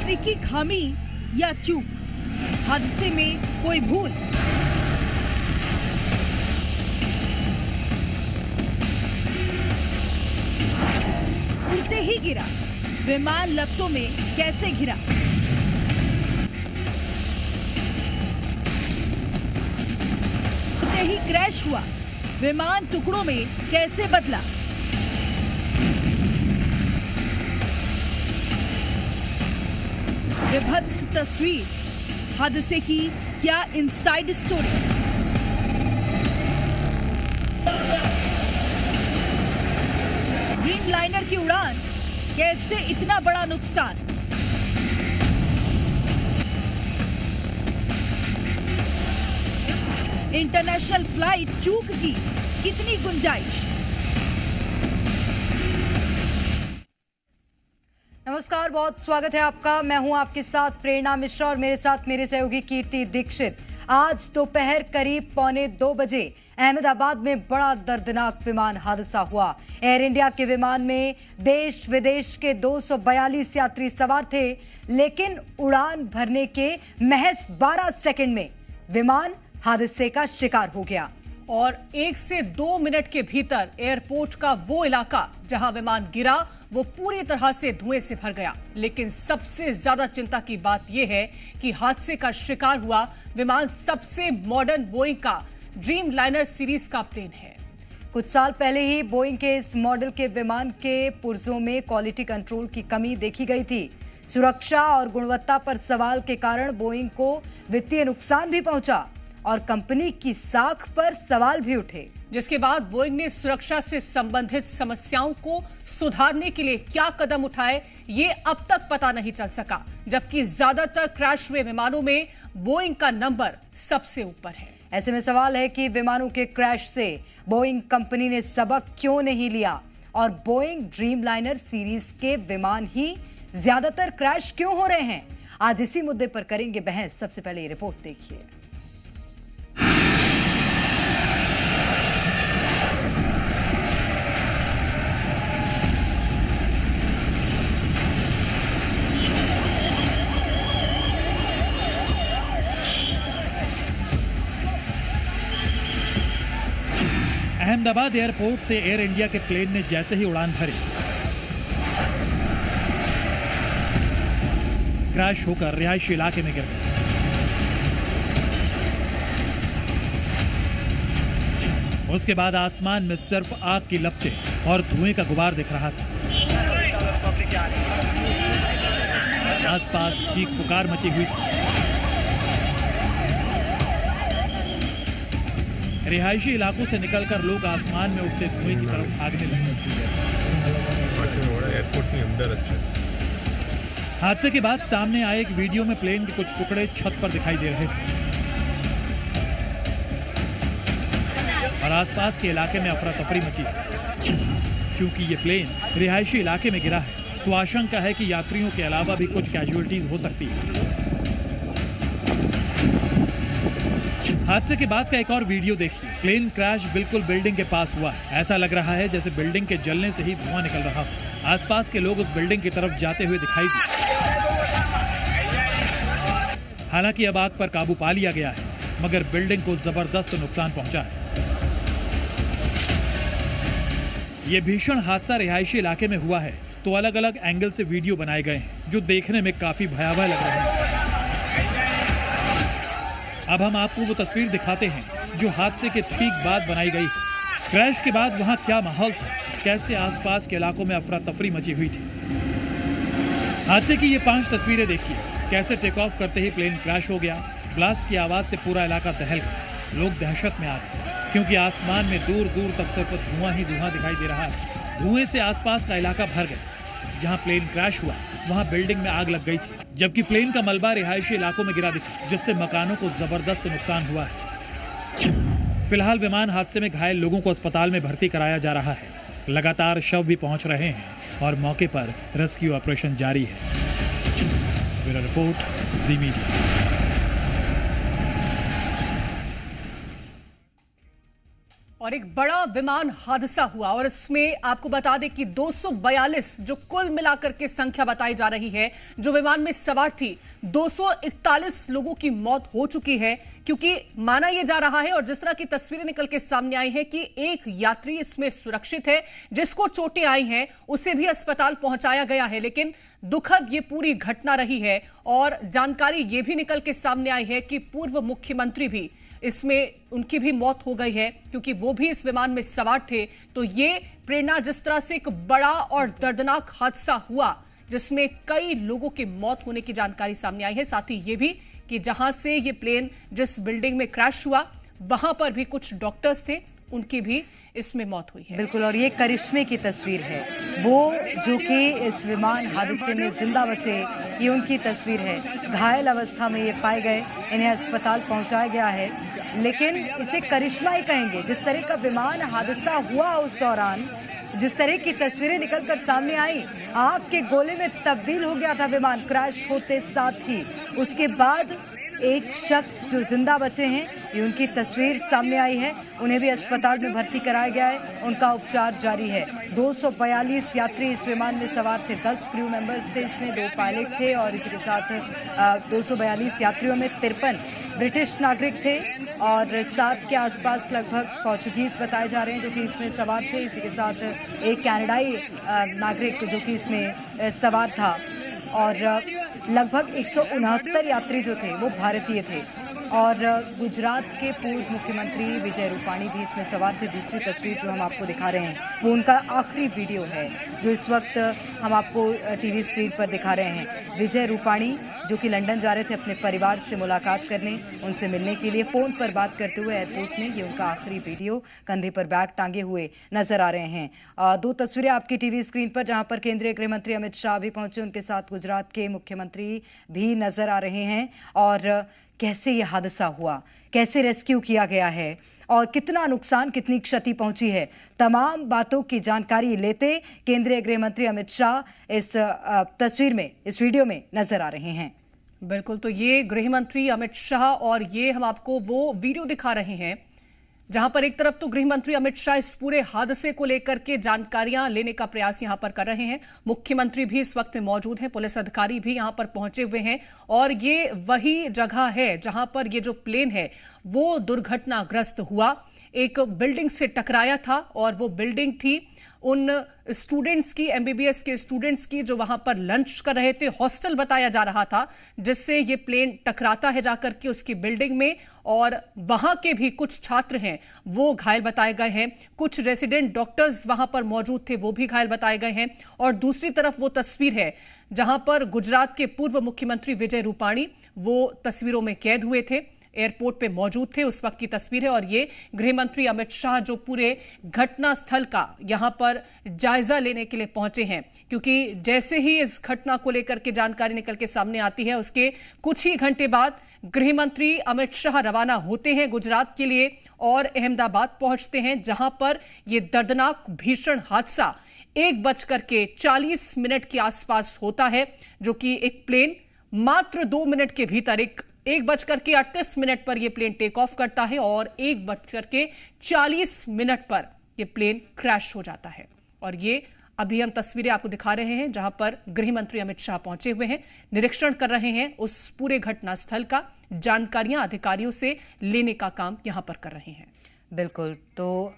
तकनीकी खामी या चूक, हादसे में कोई भूल? उड़ते ही गिरा, विमान लपटों में कैसे घिरा? उड़ते ही क्रैश हुआ, विमान टुकड़ों में कैसे बदला? विभत्स तस्वीर, हादसे की क्या इनसाइड स्टोरी? ड्रीमलाइनर की उड़ान, कैसे इतना बड़ा नुकसान? इंटरनेशनल फ्लाइट चूक की कितनी गुंजाइश? नमस्कार, बहुत स्वागत है आपका। मैं हूं आपके साथ प्रेरणा मिश्रा और मेरे साथ मेरे सहयोगी कीर्ति दीक्षित। आज दोपहर करीब 1:45 बजे अहमदाबाद में बड़ा दर्दनाक विमान हादसा हुआ। एयर इंडिया के विमान में देश विदेश के 242 यात्री सवार थे, लेकिन उड़ान भरने के महज 12 सेकंड में विमान हादसे का शिकार हो गया। और 1 से 2 मिनट के भीतर एयरपोर्ट का वो इलाका जहां विमान गिरा वो पूरी तरह से धुएं से भर गया। लेकिन सबसे ज्यादा चिंता की बात यह है कि हादसे का शिकार हुआ विमान सबसे मॉडर्न बोइंग का ड्रीमलाइनर सीरीज का प्लेन है। कुछ साल पहले ही बोइंग के इस मॉडल के विमान के पुर्जों में क्वालिटी कंट्रोल की कमी देखी गई थी। सुरक्षा और गुणवत्ता पर सवाल के कारण बोइंग को वित्तीय नुकसान भी पहुंचा और कंपनी की साख पर सवाल भी उठे, जिसके बाद बोइंग ने सुरक्षा से संबंधित समस्याओं को सुधारने के लिए क्या कदम उठाए ये अब तक पता नहीं चल सका। जबकि ज्यादातर क्रैश हुए विमानों में बोइंग का नंबर सबसे ऊपर है। ऐसे में सवाल है कि विमानों के क्रैश से बोइंग कंपनी ने सबक क्यों नहीं लिया और बोइंग ड्रीमलाइनर सीरीज के विमान ही ज्यादातर क्रैश क्यों हो रहे हैं। आज इसी मुद्दे पर करेंगे बहस। सबसे पहले ये रिपोर्ट देखिए। अहमदाबाद एयरपोर्ट से एयर इंडिया के प्लेन ने जैसे ही उड़ान भरी, क्रैश होकर रिहायशी इलाके में गिर गया। उसके बाद आसमान में सिर्फ आग की लपटें और धुएं का गुबार दिख रहा था। आसपास चीख पुकार मची हुई थी। रिहायशी इलाकों से निकलकर लोग आसमान में उठते धुएं की तरफ भागने लगे। हादसे के बाद सामने आए एक वीडियो में प्लेन के कुछ टुकड़े छत पर दिखाई दे रहे थे और आसपास के इलाके में अफरा तफरी मची। चूंकि ये प्लेन रिहायशी इलाके में गिरा है तो आशंका है कि यात्रियों के अलावा भी कुछ कैजुअलिटीज हो सकती है। हादसे के बाद का एक और वीडियो देखिए। प्लेन क्रैश बिल्कुल बिल्डिंग के पास हुआ है। ऐसा लग रहा है जैसे बिल्डिंग के जलने से ही धुआं निकल रहा हो। आसपास के लोग उस बिल्डिंग की तरफ जाते हुए दिखाई दिए। हालांकि अब आग पर काबू पा लिया गया है, मगर बिल्डिंग को जबरदस्त नुकसान पहुंचा है। ये भीषण हादसा रिहायशी इलाके में हुआ है तो अलग अलग एंगल से वीडियो बनाए गए हैं जो देखने में काफी भयावह लग रहे हैं। अब हम आपको वो तस्वीर दिखाते हैं जो हादसे के ठीक बाद बनाई गई। क्रैश के बाद वहां क्या माहौल था, कैसे आसपास के इलाकों में अफरा तफरी मची हुई थी। हादसे की ये 5 तस्वीरें देखिए। कैसे टेक ऑफ करते ही प्लेन क्रैश हो गया। ब्लास्ट की आवाज से पूरा इलाका दहल गया। लोग दहशत में आ गए क्योंकि आसमान में दूर दूर तक सिर्फ धुआं ही धुआं दिखाई दे रहा है। धुएं से आसपास का इलाका भर गया। जहां प्लेन क्रैश हुआ वहां बिल्डिंग में आग लग गई थी, जबकि प्लेन का मलबा रिहायशी इलाकों में गिरा दिखा, जिससे मकानों को जबरदस्त नुकसान हुआ है। फिलहाल विमान हादसे में घायल लोगों को अस्पताल में भर्ती कराया जा रहा है। लगातार शव भी पहुंच रहे हैं और मौके पर रेस्क्यू ऑपरेशन जारी है। ब्यूरो रिपोर्ट, जी मीडिया। और एक बड़ा विमान हादसा हुआ और इसमें आपको बता दें कि 242 जो कुल मिलाकर के संख्या बताई जा रही है जो विमान में सवार थी, 241 लोगों की मौत हो चुकी है, क्योंकि माना यह जा रहा है और जिस तरह की तस्वीरें निकल के सामने आई हैं कि एक यात्री इसमें सुरक्षित है, जिसको चोटें आई हैं उसे भी अस्पताल पहुंचाया गया है। लेकिन दुखद ये पूरी घटना रही है और जानकारी ये भी निकल के सामने आई है कि पूर्व मुख्यमंत्री भी इसमें उनकी भी मौत हो गई है, क्योंकि वो भी इस विमान में सवार थे। तो ये प्रेरणा, जिस तरह से एक बड़ा और दर्दनाक हादसा हुआ जिसमें कई लोगों की मौत होने की जानकारी सामने आई है, साथ ही ये भी कि जहां से ये प्लेन जिस बिल्डिंग में क्रैश हुआ वहां पर भी कुछ डॉक्टर्स थे, उनकी भी इसमें मौत हुई है। बिल्कुल, और ये करिश्मे की तस्वीर है, वो जो कि इस विमान हादसे में जिंदा बचे, ये उनकी तस्वीर है। घायल अवस्था में ये पाए गए, इन्हें अस्पताल पहुंचाया गया है, लेकिन इसे करिश्मा ही कहेंगे। जिस तरह का विमान हादसा हुआ उस दौरान, जिस तरह की तस्वीरें निकलकर सामने आई, आग के गोले में तब्दील हो गया था विमान क्रैश होते साथ ही। उसके बाद एक शख्स जो जिंदा बचे हैं, ये उनकी तस्वीर सामने आई है, उन्हें भी अस्पताल में भर्ती कराया गया है, उनका उपचार जारी है। 242 यात्री इस विमान में सवार थे, 10 क्रू मेंबर्स थे, इसमें 2 पायलट थे और इसी के साथ 242 यात्रियों में 53 ब्रिटिश नागरिक थे और 7 के आसपास लगभग पोर्चुगीज बताए जा रहे हैं जो कि इसमें सवार थे। इसी के साथ एक कनाडाई नागरिक जो कि इसमें सवार था और लगभग 169 यात्री जो थे वो भारतीय थे। और गुजरात के पूर्व मुख्यमंत्री विजय रूपाणी भी इसमें सवार थे। दूसरी तस्वीर जो हम आपको दिखा रहे हैं वो उनका आखिरी वीडियो है जो इस वक्त हम आपको टीवी स्क्रीन पर दिखा रहे हैं। विजय रूपाणी जो कि लंदन जा रहे थे अपने परिवार से मुलाकात करने, उनसे मिलने के लिए, फ़ोन पर बात करते हुए एयरपोर्ट में, ये उनका आखिरी वीडियो, कंधे पर बैग टांगे हुए नजर आ रहे हैं। 2 तस्वीरें आपकी टीवी स्क्रीन पर जहां पर केंद्रीय गृह मंत्री अमित शाह भी पहुंचे, उनके साथ गुजरात के मुख्यमंत्री भी नजर आ रहे हैं। और कैसे ये हादसा हुआ, कैसे रेस्क्यू किया गया है और कितना नुकसान, कितनी क्षति पहुंची है, तमाम बातों की जानकारी लेते केंद्रीय गृह मंत्री अमित शाह इस तस्वीर में, इस वीडियो में नजर आ रहे हैं। बिल्कुल, तो ये गृह मंत्री अमित शाह और ये हम आपको वो वीडियो दिखा रहे हैं जहां पर एक तरफ तो गृह मंत्री अमित शाह इस पूरे हादसे को लेकर के जानकारियां लेने का प्रयास यहां पर कर रहे हैं। मुख्यमंत्री भी इस वक्त में मौजूद हैं, पुलिस अधिकारी भी यहां पर पहुंचे हुए हैं और ये वही जगह है जहां पर ये जो प्लेन है वो दुर्घटनाग्रस्त हुआ, एक बिल्डिंग से टकराया था और वो बिल्डिंग थी उन स्टूडेंट्स की, एमबीबीएस के स्टूडेंट्स की जो वहां पर लंच कर रहे थे, हॉस्टल बताया जा रहा था, जिससे ये प्लेन टकराता है जाकर के उसकी बिल्डिंग में और वहां के भी कुछ छात्र हैं वो घायल बताए गए हैं, कुछ रेसिडेंट डॉक्टर्स वहां पर मौजूद थे वो भी घायल बताए गए हैं। और दूसरी तरफ वो तस्वीर है जहां पर गुजरात के पूर्व मुख्यमंत्री विजय रूपाणी वो तस्वीरों में कैद हुए थे, एयरपोर्ट पे मौजूद थे, उस वक्त की तस्वीर है। और ये गृह मंत्री अमित शाह जो पूरे घटना स्थल का यहां पर जायजा लेने के लिए पहुंचे हैं, क्योंकि जैसे ही इस घटना को लेकर के जानकारी निकल के सामने आती है उसके कुछ ही घंटे बाद गृह मंत्री अमित शाह रवाना होते हैं गुजरात के लिए और अहमदाबाद पहुंचते हैं, जहां पर यह दर्दनाक भीषण हादसा 1:40 के आसपास होता है, जो कि एक प्लेन मात्र 2 मिनट के भीतर 1:38 पर यह प्लेन टेक ऑफ करता है और 1:40 पर यह प्लेन क्रैश हो जाता है। और ये अभी हम तस्वीरें आपको दिखा रहे हैं जहां पर गृह मंत्री अमित शाह पहुंचे हुए हैं, निरीक्षण कर रहे हैं उस पूरे घटनास्थल का, जानकारियां अधिकारियों से लेने का काम यहां पर कर रहे हैं। बिल्कुल, तो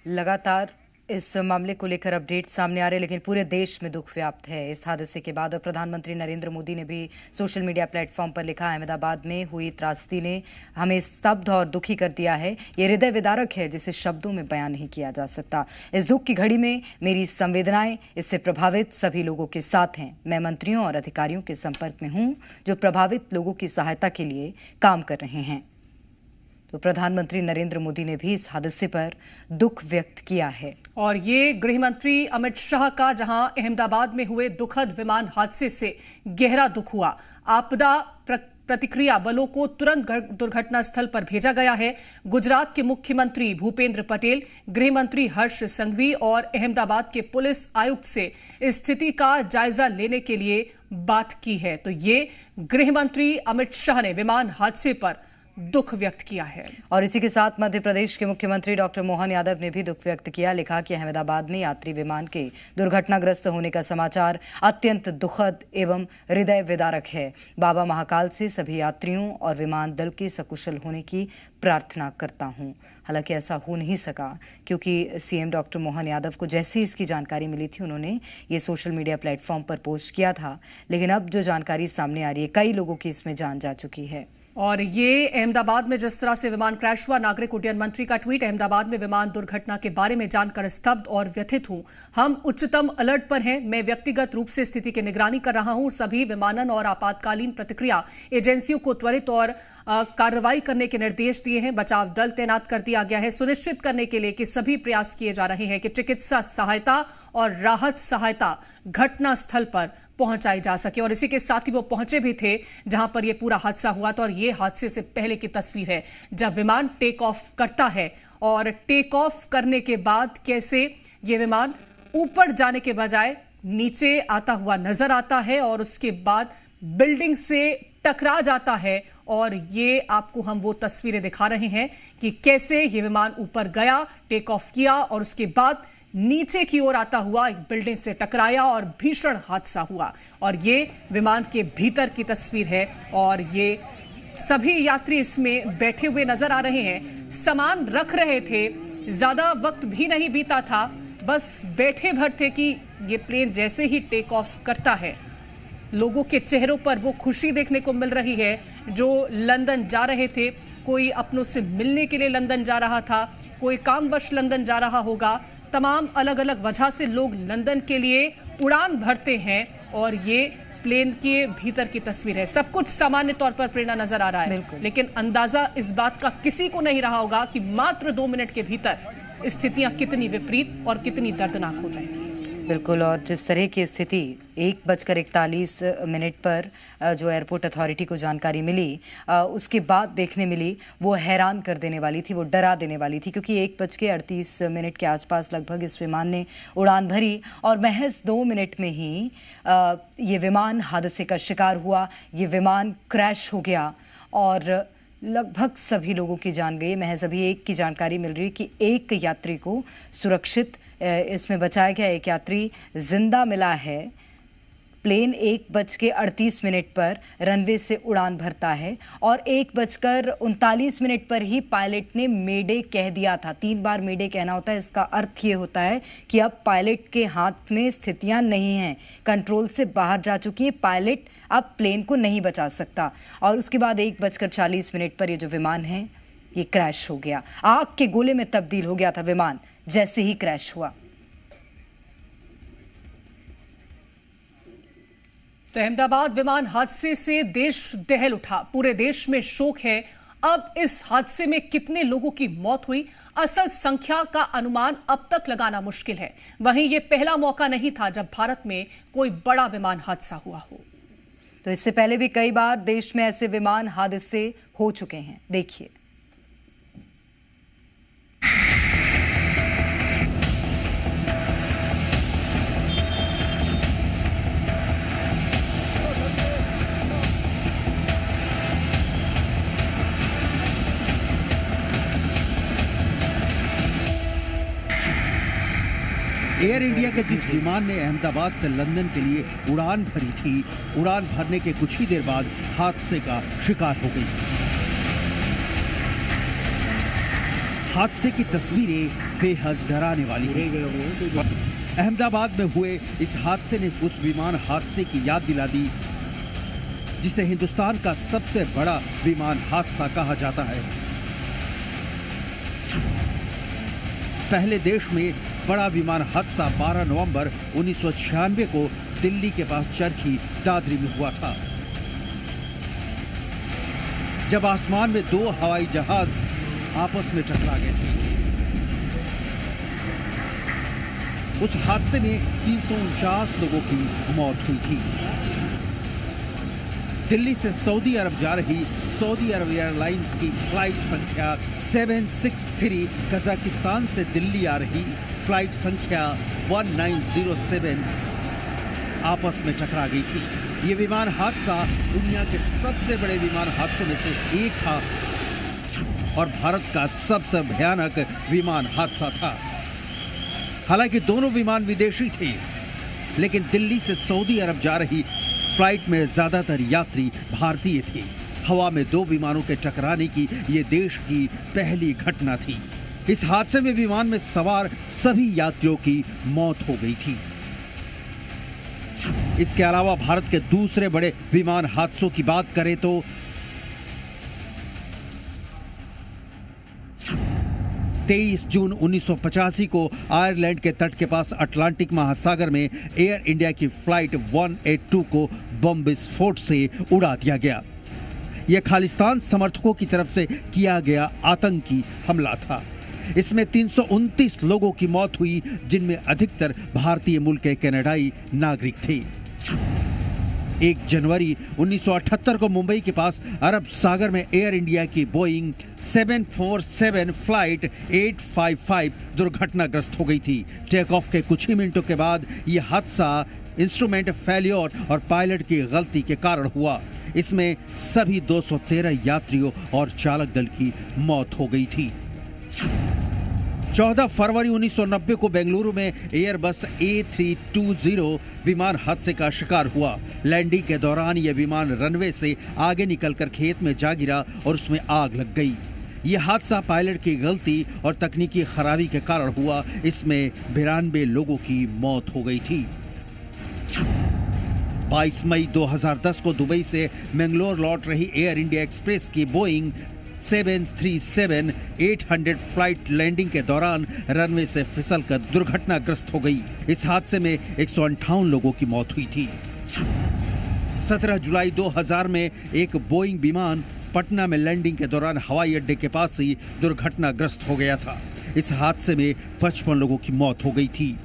लगातार इस मामले को लेकर अपडेट सामने आ रहे हैं, लेकिन पूरे देश में दुख व्याप्त है इस हादसे के बाद। और प्रधानमंत्री नरेंद्र मोदी ने भी सोशल मीडिया प्लेटफॉर्म पर लिखा, अहमदाबाद में हुई त्रासदी ने हमें स्तब्ध और दुखी कर दिया है, ये हृदय विदारक है जिसे शब्दों में बयान नहीं किया जा सकता। इस दुख की घड़ी में मेरी संवेदनाएं इससे प्रभावित सभी लोगों के साथ हैं। मैं मंत्रियों और अधिकारियों के संपर्क में हूं जो प्रभावित लोगों की सहायता के लिए काम कर रहे हैं। तो प्रधानमंत्री नरेंद्र मोदी ने भी इस हादसे पर दुख व्यक्त किया है। और ये गृह मंत्री अमित शाह का जहां अहमदाबाद में हुए दुखद विमान हादसे से गहरा दुख हुआ, आपदा प्रतिक्रिया बलों को तुरंत दुर्घटना स्थल पर भेजा गया है। गुजरात के मुख्यमंत्री भूपेंद्र पटेल, गृह मंत्री हर्ष संघवी और अहमदाबाद के पुलिस आयुक्त से स्थिति का जायजा लेने के लिए बात की है। तो ये गृह मंत्री अमित शाह ने विमान हादसे पर दुख व्यक्त किया है। और इसी के साथ मध्य प्रदेश के मुख्यमंत्री डॉक्टर मोहन यादव ने भी दुख व्यक्त किया। लिखा कि अहमदाबाद में यात्री विमान के दुर्घटनाग्रस्त होने का समाचार अत्यंत दुखद एवं हृदय विदारक है। बाबा महाकाल से सभी यात्रियों और विमान दल के सकुशल होने की प्रार्थना करता हूं। हालांकि ऐसा हो नहीं सका क्योंकि सीएम डॉक्टर मोहन यादव को जैसे ही इसकी जानकारी मिली थी उन्होंने ये सोशल मीडिया प्लेटफॉर्म पर पोस्ट किया था, लेकिन अब जो जानकारी सामने आ रही है कई लोगों की इसमें जान जा चुकी है। और ये अहमदाबाद में जिस तरह से विमान क्रैश हुआ, नागरिक उड्डयन मंत्री का ट्वीट, अहमदाबाद में विमान दुर्घटना के बारे में जानकर स्तब्ध और व्यथित हूं। हम उच्चतम अलर्ट पर हैं। मैं व्यक्तिगत रूप से स्थिति की निगरानी कर रहा हूं। सभी विमानन और आपातकालीन प्रतिक्रिया एजेंसियों को त्वरित और कार्रवाई करने के निर्देश दिए हैं। बचाव दल तैनात कर दिया गया है सुनिश्चित करने के लिए कि सभी प्रयास किए जा रहे हैं कि चिकित्सा सहायता और राहत सहायता घटना स्थल पर पहुंचाई जा सके। और इसी के साथ ही वो पहुंचे भी थे जहां पर यह पूरा हादसा हुआ था। और ये हादसे से पहले की तस्वीर है जब विमान टेक ऑफ करता है और टेक ऑफ करने के बाद कैसे ये विमान ऊपर जाने के बजाय नीचे आता हुआ नजर आता है और उसके बाद बिल्डिंग से टकरा जाता है। और ये आपको हम वो तस्वीरें दिखा रहे हैं कि कैसे ये विमान ऊपर गया, टेक ऑफ किया और उसके बाद नीचे की ओर आता हुआ एक बिल्डिंग से टकराया और भीषण हादसा हुआ। और ये विमान के भीतर की तस्वीर है और ये सभी यात्री इसमें बैठे हुए नजर आ रहे हैं, सामान रख रहे थे, ज्यादा वक्त भी नहीं बीता था, बस बैठे भर थे कि ये प्लेन जैसे ही टेक ऑफ करता है लोगों के चेहरों पर वो खुशी देखने को मिल रही है जो लंदन जा रहे थे। कोई अपनों से मिलने के लिए लंदन जा रहा था, कोई कामवश लंदन जा रहा होगा। तमाम अलग अलग वजह से लोग लंदन के लिए उड़ान भरते हैं और ये प्लेन के भीतर की तस्वीर है। सब कुछ सामान्य तौर पर प्रेरणा नजर आ रहा है, लेकिन अंदाजा इस बात का किसी को नहीं रहा होगा कि मात्र 2 मिनट के भीतर स्थितियां कितनी विपरीत और कितनी दर्दनाक हो जाएंगी। बिल्कुल। और जिस तरह की स्थिति 1:41 पर जो एयरपोर्ट अथॉरिटी को जानकारी मिली उसके बाद देखने मिली, वो हैरान कर देने वाली थी, वो डरा देने वाली थी। क्योंकि 1:38 के आसपास लगभग इस विमान ने उड़ान भरी और महज 2 मिनट में ही ये विमान हादसे का शिकार हुआ, ये विमान क्रैश हो गया और लगभग सभी लोगों की जान गई। महज अभी एक की जानकारी मिल रही है कि एक यात्री को सुरक्षित इसमें बचाया गया, एक यात्री जिंदा मिला है। प्लेन 1:38 पर रनवे से उड़ान भरता है और 1:39 पर ही पायलट ने मेडे कह दिया था। 3 बार मेडे कहना होता है। इसका अर्थ ये होता है कि अब पायलट के हाथ में स्थितियां नहीं हैं, कंट्रोल से बाहर जा चुकी है, पायलट अब प्लेन को नहीं बचा सकता। और उसके बाद 1:40 पर ये जो विमान है ये क्रैश हो गया। आग के गोले में तब्दील हो गया था विमान जैसे ही क्रैश हुआ। तो अहमदाबाद विमान हादसे से देश दहल उठा, पूरे देश में शोक है। अब इस हादसे में कितने लोगों की मौत हुई, असल संख्या का अनुमान अब तक लगाना मुश्किल है। वहीं ये पहला मौका नहीं था जब भारत में कोई बड़ा विमान हादसा हुआ हो। तो इससे पहले भी कई बार देश में ऐसे विमान हादसे हो चुके हैं। देखिए। एयर इंडिया के जिस विमान ने अहमदाबाद से लंदन के लिए उड़ान भरी थी, उड़ान भरने के कुछ ही देर बाद हादसे का शिकार हो गई। हादसे की तस्वीरें बेहद डराने वाली हैं। अहमदाबाद में हुए इस हादसे ने उस विमान हादसे की याद दिला दी जिसे हिंदुस्तान का सबसे बड़ा विमान हादसा कहा जाता है। पहले देश में बड़ा विमान हादसा 12 नवंबर 1996 को दिल्ली के पास चरखी दादरी में हुआ था, जब आसमान में 2 हवाई जहाज आपस में टकरा गए थे। उस हादसे में 349 लोगों की मौत हुई थी। दिल्ली से सऊदी अरब जा रही सऊदी अरब एयरलाइंस की फ्लाइट संख्या 763 कजाकिस्तान से दिल्ली आ रही फ्लाइट संख्या 1907 आपस में टकरा गई थी। ये विमान हादसा दुनिया के सबसे बड़े विमान हादसों में से एक था और भारत का सबसे भयानक विमान हादसा था। हालांकि दोनों विमान विदेशी थे, लेकिन दिल्ली से सऊदी अरब जा रही फ्लाइट में ज्यादातर यात्री भारतीय थे। हवा में दो विमानों के टकराने की ये देश की पहली घटना थी। इस हादसे में विमान में सवार सभी यात्रियों की मौत हो गई थी। इसके अलावा भारत के दूसरे बड़े विमान हादसों की बात करें तो 23 जून 1985 को आयरलैंड के तट के पास अटलांटिक महासागर में एयर इंडिया की फ्लाइट 182 को बम विस्फोट से उड़ा दिया गया। यह खालिस्तान समर्थकों की तरफ से किया गया आतंकी हमला था। इसमें 329 लोगों की मौत हुई, जिनमें अधिकतर भारतीय मूल के कनाडाई नागरिक थे। 1 जनवरी 1978 को मुंबई के पास अरब सागर में एयर इंडिया की बोइंग 747 फ्लाइट 855 दुर्घटनाग्रस्त हो गई थी। टेक ऑफ के कुछ ही मिनटों के बाद यह हादसा इंस्ट्रूमेंट फेल्योर और पायलट की गलती के कारण हुआ। इसमें सभी 213 यात्रियों और चालक दल की मौत हो गई थी। 14 फरवरी 1990 को बेंगलुरु में एयरबस A320 विमान हादसे का शिकार हुआ। लैंडिंग के दौरान यह विमान रनवे से आगे निकलकर खेत में जा गिरा और उसमें आग लग गई। यह हादसा पायलट की गलती और तकनीकी खराबी के कारण हुआ। इसमें 92 लोगों की मौत हो गई थी। 22 मई 2010 को दुबई से मैंगलोर लौट रही एयर इंडिया एक्सप्रेस की बोइंग 737-800 फ्लाइट लैंडिंग के दौरान रनवे से फिसलकर दुर्घटनाग्रस्त हो गई। इस हादसे में 158 लोगों की मौत हुई थी। 17 जुलाई 2000 में एक बोइंग विमान पटना में लैंडिंग के दौरान हवाई अड्डे के पास ही दुर्घटनाग्रस्त हो गया था। इस हादसे में 55 लोगों की मौत हो गई थी।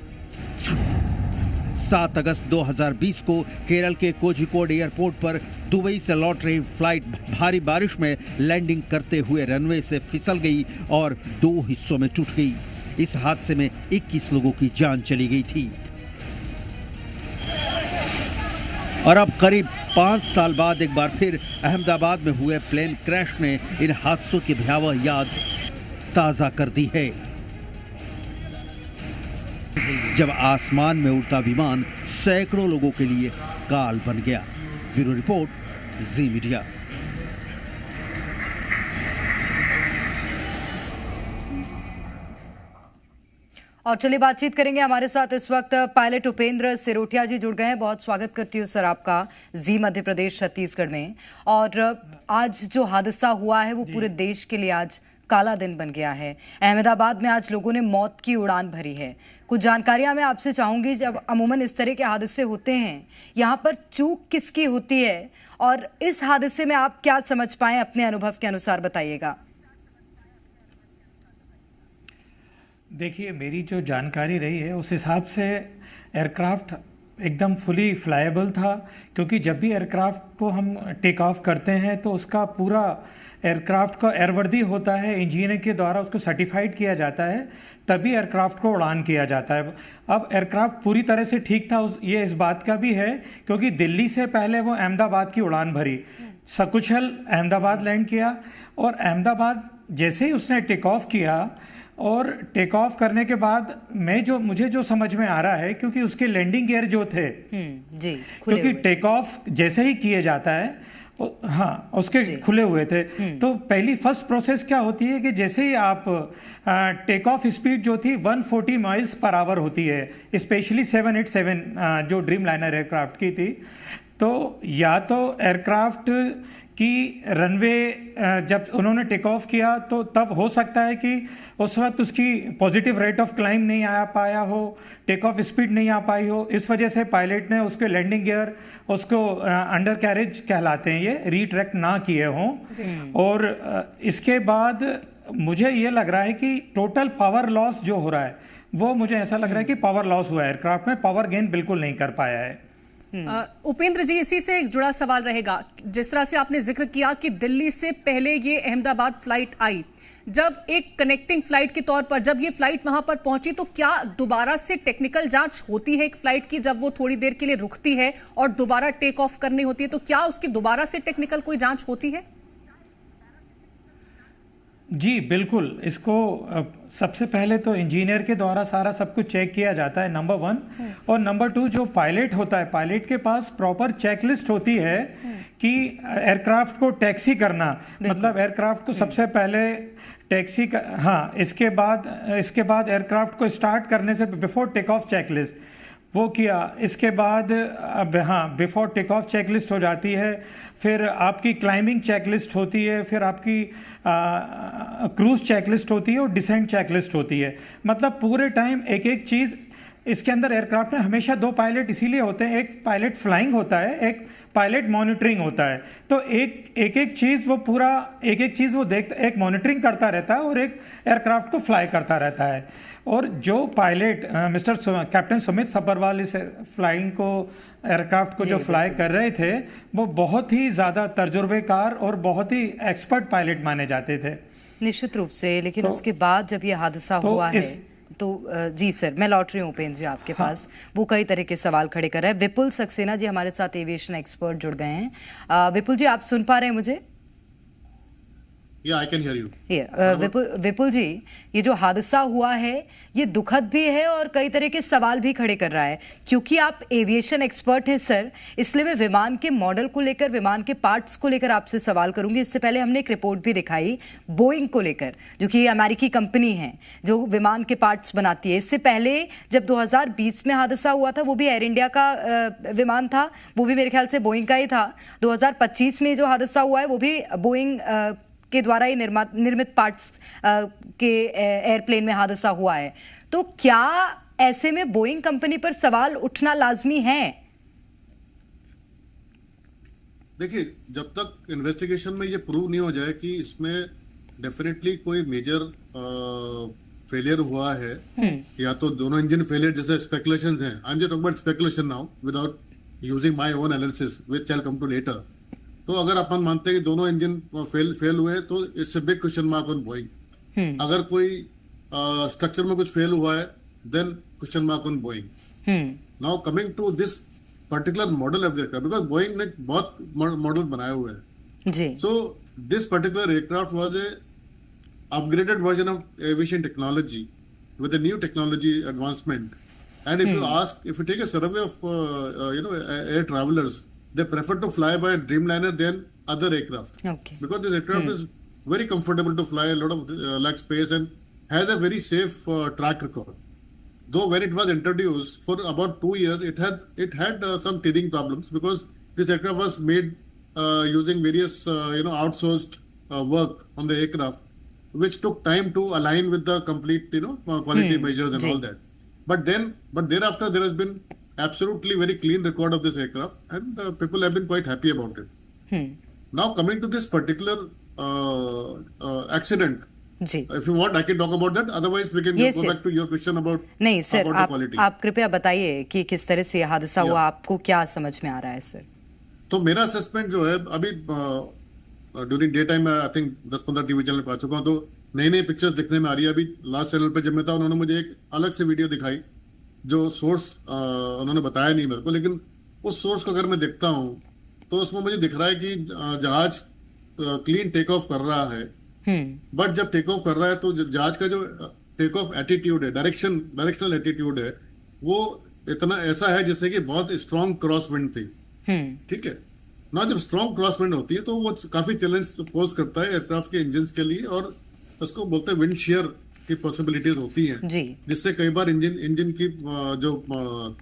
7 अगस्त 2020 को केरल के कोझिकोड एयरपोर्ट पर दुबई से लौट रही फ्लाइट भारी बारिश में लैंडिंग करते हुए रनवे से फिसल गई और 2 हिस्सों में टूट गई। इस हादसे में 21 लोगों की जान चली गई थी। और अब करीब 5 साल बाद एक बार फिर अहमदाबाद में हुए प्लेन क्रैश ने इन हादसों की भयावह याद ताजा कर दी है, जब आसमान में उड़ता विमान सैकड़ों लोगों के लिए काल बन गया। ब्यूरो रिपोर्ट, जी मीडिया। और चलिए बातचीत करेंगे। हमारे साथ इस वक्त पायलट उपेंद्र सिरोठिया जी जुड़ गए हैं। बहुत स्वागत करती हूँ सर आपका जी मध्य प्रदेश छत्तीसगढ़ में। और आज जो हादसा हुआ है वो पूरे देश के लिए आज काला दिन बन गया है। अहमदाबाद में आज लोगों ने मौत की उड़ान भरी है। कुछ जानकारियां मैं आपसे चाहूंगी, जब अमूमन इस तरह के हादसे होते हैं यहाँ पर चूक किसकी होती है, और इस हादसे में आप क्या समझ पाए अपने अनुभव के अनुसार बताइएगा। देखिए, मेरी जो जानकारी रही है उस हिसाब से एयरक्राफ्ट एकदम फुली फ्लाएबल था, क्योंकि जब भी एयरक्राफ्ट को हम टेक ऑफ करते हैं तो उसका पूरा एयरक्राफ्ट का एयरवर्दी होता है, इंजीनियर के द्वारा उसको सर्टिफाइड किया जाता है, तभी एयरक्राफ्ट को उड़ान किया जाता है। अब एयरक्राफ्ट पूरी तरह से ठीक था, ये इस बात का भी है क्योंकि दिल्ली से पहले वो अहमदाबाद की उड़ान भरी, सकुशल अहमदाबाद लैंड किया, और अहमदाबाद जैसे ही उसने टेक ऑफ किया और टेक ऑफ करने के बाद मुझे जो समझ में आ रहा है, क्योंकि उसके लैंडिंग गियर जो थे जी, क्योंकि टेक ऑफ जैसे ही किए जाता है हाँ उसके खुले हुए थे, तो पहली फर्स्ट प्रोसेस क्या होती है कि जैसे ही आप टेक ऑफ स्पीड जो थी 140 माइल्स पर आवर होती है, स्पेशली 787 जो ड्रीम लाइनर एयरक्राफ्ट की थी, तो या तो एयरक्राफ्ट कि रनवे जब उन्होंने टेक ऑफ किया तो तब हो सकता है कि उस वक्त उसकी पॉजिटिव रेट ऑफ क्लाइंब नहीं आ पाया हो, टेक ऑफ स्पीड नहीं आ पाई हो, इस वजह से पायलट ने उसके लैंडिंग गियर उसको अंडर कैरेज कहलाते हैं ये रीट्रैक्ट ना किए हों। और इसके बाद मुझे ये लग रहा है कि टोटल पावर लॉस जो हो रहा है वो मुझे ऐसा लग रहा है कि पावर लॉस हुआ है, एयरक्राफ्ट में पावर गेन बिल्कुल नहीं कर पाया है। उपेंद्र जी, इसी से एक जुड़ा सवाल रहेगा। जिस तरह से आपने जिक्र किया कि दिल्ली से पहले ये अहमदाबाद फ्लाइट आई, जब एक कनेक्टिंग फ्लाइट के तौर पर जब ये फ्लाइट वहां पर पहुंची तो क्या दोबारा से टेक्निकल जांच होती है एक फ्लाइट की, जब वो थोड़ी देर के लिए रुकती है और दोबारा टेक ऑफ करनी होती है, तो क्या उसकी दोबारा से टेक्निकल कोई जांच होती है? जी बिल्कुल, इसको सबसे पहले तो इंजीनियर के द्वारा सारा सब कुछ चेक किया जाता है, नंबर 1। और नंबर 2, जो पायलट होता है, पायलट के पास प्रॉपर चेकलिस्ट होती है कि एयरक्राफ्ट को टैक्सी करना, मतलब एयरक्राफ्ट को सबसे पहले टैक्सी हाँ, इसके बाद एयरक्राफ्ट को स्टार्ट करने से बिफोर टेक ऑफ चेकलिस्ट वो किया। इसके बाद अब हाँ, बिफोर टेक ऑफ चेकलिस्ट हो जाती है, फिर आपकी क्लाइंबिंग चेकलिस्ट होती है, फिर आपकी क्रूज चेकलिस्ट होती है और डिसेंट चेकलिस्ट होती है। मतलब पूरे टाइम एक एक चीज़ इसके अंदर एयरक्राफ्ट में हमेशा 2 पायलट इसीलिए होते हैं, एक पायलट फ्लाइंग होता है, एक पायलट मॉनिटरिंग होता है। तो एक चीज़ वो देखता, एक मॉनिटरिंग करता रहता है और एक एयरक्राफ्ट को फ्लाई करता रहता है। और जो पायलट कैप्टन सुमित सब्बरवाल इस फ्लाइंग को एयरक्राफ्ट को जो फ्लाई कर रहे थे, वो बहुत ही ज़्यादा तजुर्बेकार और बहुत ही एक्सपर्ट पायलट माने जाते थे। निश्चित रूप से, लेकिन उसके बाद जब ये हादसा हुआ है तो जी सर, मैं लौट रही हूँ उपेंद्र जी आपके पास। वो कई तरह के सवाल खड़े कर रहे हैं। विपुल सक्सेना जी हमारे साथ एविएशन एक्सपर्ट जुड़ गए हैं। विपुल जी, आप सुन पा रहे हैं मुझे? Yeah, I can hear you. विपुल जी, ये जो हादसा हुआ है ये दुखद भी है और कई तरह के सवाल भी खड़े कर रहा है। क्योंकि आप एविएशन एक्सपर्ट हैं सर, इसलिए मैं विमान के मॉडल को लेकर, विमान के पार्ट्स को लेकर आपसे सवाल करूंगी। इससे पहले हमने एक रिपोर्ट भी दिखाई बोइंग को लेकर, जो कि अमेरिकी कंपनी है जो विमान के पार्ट्स बनाती है। इससे पहले जब 2020 में हादसा हुआ था, वो भी एयर इंडिया का विमान था, वो भी मेरे ख्याल से बोइंग का ही था। 2025 में जो हादसा हुआ है वो भी बोइंग के द्वारा ही निर्मित पार्ट्स के एयरप्लेन में हादसा हुआ है। तो क्या ऐसे में बोइंग कंपनी पर सवाल उठना लाजमी है? देखिए, जब तक इन्वेस्टिगेशन में ये प्रूव नहीं हो जाए कि इसमें डेफिनेटली कोई मेजर फेलियर हुआ है, या तो दोनों इंजन फेलियर जैसे स्पेकुलेशंस हैं, I am just talking about speculation now without using my own analysis which I will come to later. तो अगर अपन मानते हैं कि दोनों इंजन फेल हुए तो it's a big question mark on Boeing. अगर कोई स्ट्रक्चर में कुछ फेल हुआ है then question mark on Boeing. Now coming to this particular model of the aircraft, because Boeing ने बहुत मॉडल बनाए हुए हैं। So this particular aircraft was a upgraded version of aviation technology with a new technology advancement. And if you take a survey of air travellers, they prefer to fly by Dreamliner than other aircraft. Okay. Because this aircraft is very comfortable to fly, a lot of leg space, and has a very safe track record. Though when it was introduced for about 2 years, it had some teething problems because this aircraft was made using various outsourced work on the aircraft, which took time to align with the complete quality measures and all that. But thereafter there has been absolutely very clean record of this aircraft, and people have been quite happy about it. Now coming to this particular accident, if you want I can talk about that, otherwise we can go back to your question about नहीं sir, quality. आप कृपया बताइए कि किस तरह से हादसा हुआ, आपको क्या समझ में आ रहा है सर? तो मेरा असेसमेंट जो है, अभी during day time I think 10-15 TV channel पे आ चुका हूँ, तो नई नई पिक्चर्स दिखने में आ रही है। अभी लास्ट चैनल पे जब मैं था, उन्होंने मुझे एक अलग से वीडियो दिखाई जो सोर्स उन्होंने बताया नहीं मेरे को, लेकिन उस सोर्स को अगर मैं देखता हूँ तो उसमें मुझे दिख रहा है कि जहाज क्लीन टेक ऑफ कर रहा है। बट जब टेक ऑफ कर रहा है तो जहाज का जो टेक ऑफ एटीट्यूड है, डायरेक्शनल एटीट्यूड है, वो इतना ऐसा है जैसे कि बहुत स्ट्रॉन्ग क्रॉस विंड थी। ठीक है ना, जब स्ट्रॉन्ग क्रॉस विंड होती है तो वो काफी चैलेंज पोज करता है एयरक्राफ्ट के इंजन के लिए, और उसको बोलते हैं विंड शेयर की पॉसिबिलिटीज होती हैं, जिससे कई बार इंजन की जो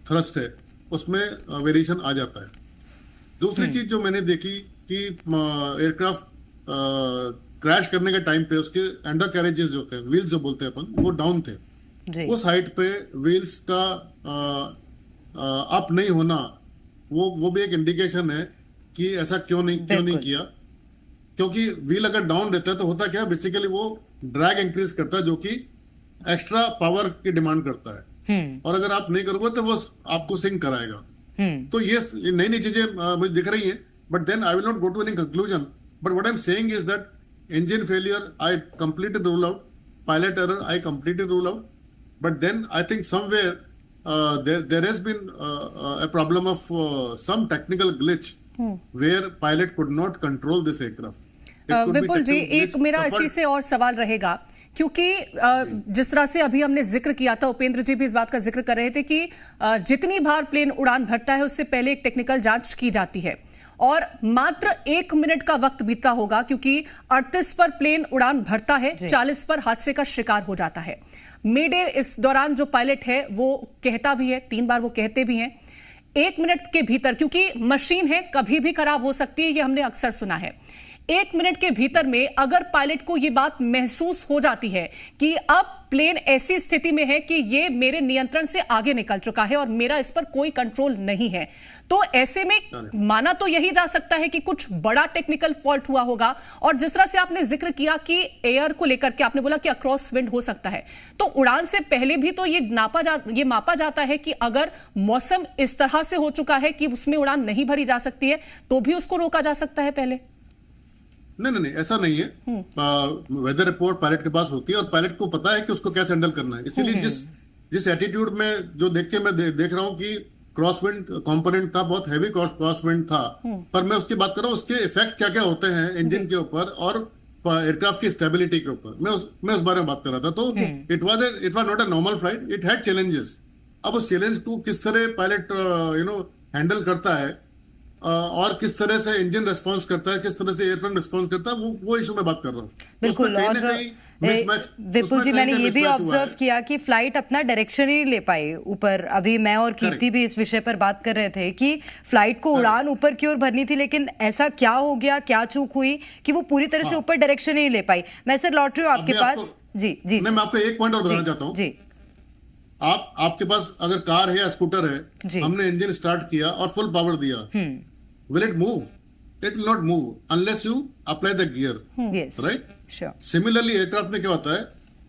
थ्रस्ट है उसमें वेरिएशन आ जाता है। दूसरी चीज जो मैंने देखी कि एयरक्राफ्ट क्रैश करने के टाइम पे उसके अंडर कैरेजेस जो होते हैं, व्हील्स जो बोलते हैं अपन, वो डाउन थे। उस हाइट पे व्हील्स का अप नहीं होना, वो भी एक इंडिकेशन है कि ऐसा क्यों नहीं किया। क्योंकि व्हील अगर डाउन रहता है तो होता क्या है, बेसिकली वो ड्रैग इंक्रीज करता है, जो कि एक्स्ट्रा पावर की डिमांड करता है, और अगर आप नहीं करोगे तो वो आपको सिंक कराएगा। तो ये नई नई चीजें मुझे दिख रही हैं, but then I will not go to any conclusion, but what I am saying is that engine failure, I completely rule out. Pilot error, I completely rule out. But then I think somewhere there has been a problem of some technical glitch where pilot could not control this aircraft. विपुल जी, एक मेरा इसी से और सवाल रहेगा, क्योंकि जिस तरह से अभी हमने जिक्र किया था, उपेंद्र जी भी इस बात का जिक्र कर रहे थे कि जितनी बार प्लेन उड़ान भरता है उससे पहले एक टेक्निकल जांच की जाती है और मात्र 1 मिनट का वक्त बीतता होगा, क्योंकि 38 पर प्लेन उड़ान भरता है, 40 पर हादसे का शिकार हो जाता है। मेडे इस दौरान जो पायलट है वो कहता भी है, 3 बार वो कहते भी हैं, 1 मिनट के भीतर, क्योंकि मशीन है कभी भी खराब हो सकती है, ये हमने अक्सर सुना है। 1 मिनट के भीतर में अगर पायलट को ये बात महसूस हो जाती है कि अब प्लेन ऐसी स्थिति में है कि ये मेरे नियंत्रण से आगे निकल चुका है और मेरा इस पर कोई कंट्रोल नहीं है, तो ऐसे में माना तो यही जा सकता है कि कुछ बड़ा टेक्निकल फॉल्ट हुआ होगा। और जिस तरह से आपने जिक्र किया कि एयर को लेकर के आपने बोला कि अक्रॉस विंड हो सकता है, तो उड़ान से पहले भी तो ये मापा जाता है कि अगर मौसम इस तरह से हो चुका है कि उसमें उड़ान नहीं भरी जा सकती है तो भी उसको रोका जा सकता है पहले। नहीं, ऐसा नहीं है। वेदर रिपोर्ट पायलट के पास होती है और पायलट को पता है कि उसको कैसे हैंडल करना है। इसीलिए जिस एटीट्यूड में जो देख के मैं देख रहा हूँ कि क्रॉस विंड कंपोनेंट था, बहुत हैवी क्रॉस विंड था, पर मैं उसकी बात कर रहा हूँ उसके इफेक्ट क्या क्या होते हैं इंजन के ऊपर और एयरक्राफ्ट की स्टेबिलिटी के ऊपर, मैं उस बारे में बात कर रहा था। तो it was not a normal flight, it had challenges. अब उस चैलेंज को किस तरह पायलट हैंडल करता है और किस तरह से इंजन रिस्पांस करता है, किस तरह से एयरफ्रेम रिस्पांस करता है, वो इशू में बात कर रहा हूँ। बिल्कुल। और विपुल जी, मैंने ये भी ऑब्जर्व किया कि फ्लाइट अपना डायरेक्शन ही ले पाई ऊपर। अभी मैं और कीर्ति भी इस विषय पर बात कर रहे थे कि फ्लाइट को उड़ान ऊपर की ओर भरनी थी, लेकिन ऐसा क्या हो गया, क्या चूक हुई कि वो पूरी तरह से ऊपर डायरेक्शन ही ले पाई। मैं सर लौट रही हूँ आपके पास। जी जी, मैं आपको एक पॉइंट और बताना चाहता हूँ। जी, आपके पास अगर कार है या स्कूटर है, हमने इंजन स्टार्ट किया और फुल पावर दिया, will it move? It will not move unless you apply the gear. Yes. Right? Sure. Similarly, aircraft में क्या होता है,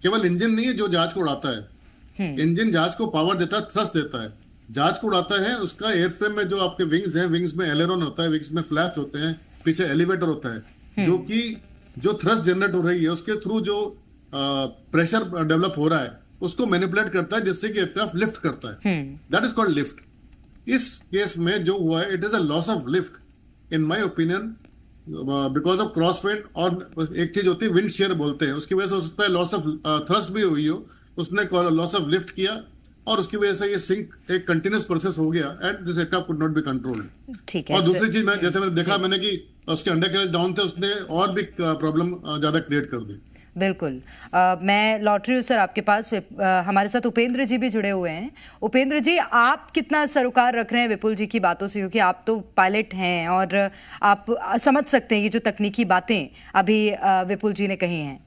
केवल इंजन नहीं है जो जहाज को उड़ाता है। इंजन जहाज को पावर देता है, थ्रस्ट देता है, जहाज को उड़ाता है। उसका एयरफ्रेम में जो आपके विंग्स हैं, विंग्स में एलेरॉन होता है, विंग्स में फ्लैप्स होते हैं, पीछे एलिवेटर होता है, जो कि जो थ्रस्ट जनरेट हो रही है उसके थ्रू जो प्रेशर डेवलप हो रहा है उसको मैनिपुलेट करता है, जिससे कि एयरक्राफ्ट लिफ्ट करता है। That is called lift. इस केस में जो हुआ है, it is a loss of lift in my opinion because of cross wind. और एक चीज होती है विंड शेयर बोलते हैं, उसकी वजह से हो सकता है लॉस ऑफ थ्रस्ट भी हुई हो, उसने लॉस ऑफ लिफ्ट किया और उसकी वजह से ये सिंक एक कंटिन्यूस प्रोसेस हो गया and this aircraft could not be controlled. ठीक है। और दूसरी चीज जैसे मैंने देखा कि उसके अंडरकैरेज डाउन थे, उसने और भी प्रॉब्लम ज्यादा क्रिएट कर दी। बिल्कुल। मैं लौट रही हूँ सर आपके पास। हमारे साथ उपेंद्र जी भी जुड़े हुए हैं। उपेंद्र जी, आप कितना सरोकार रख रहे हैं विपुल जी की बातों से, क्योंकि आप तो पायलट हैं और आप समझ सकते हैं ये जो तकनीकी बातें अभी विपुल जी ने कही हैं।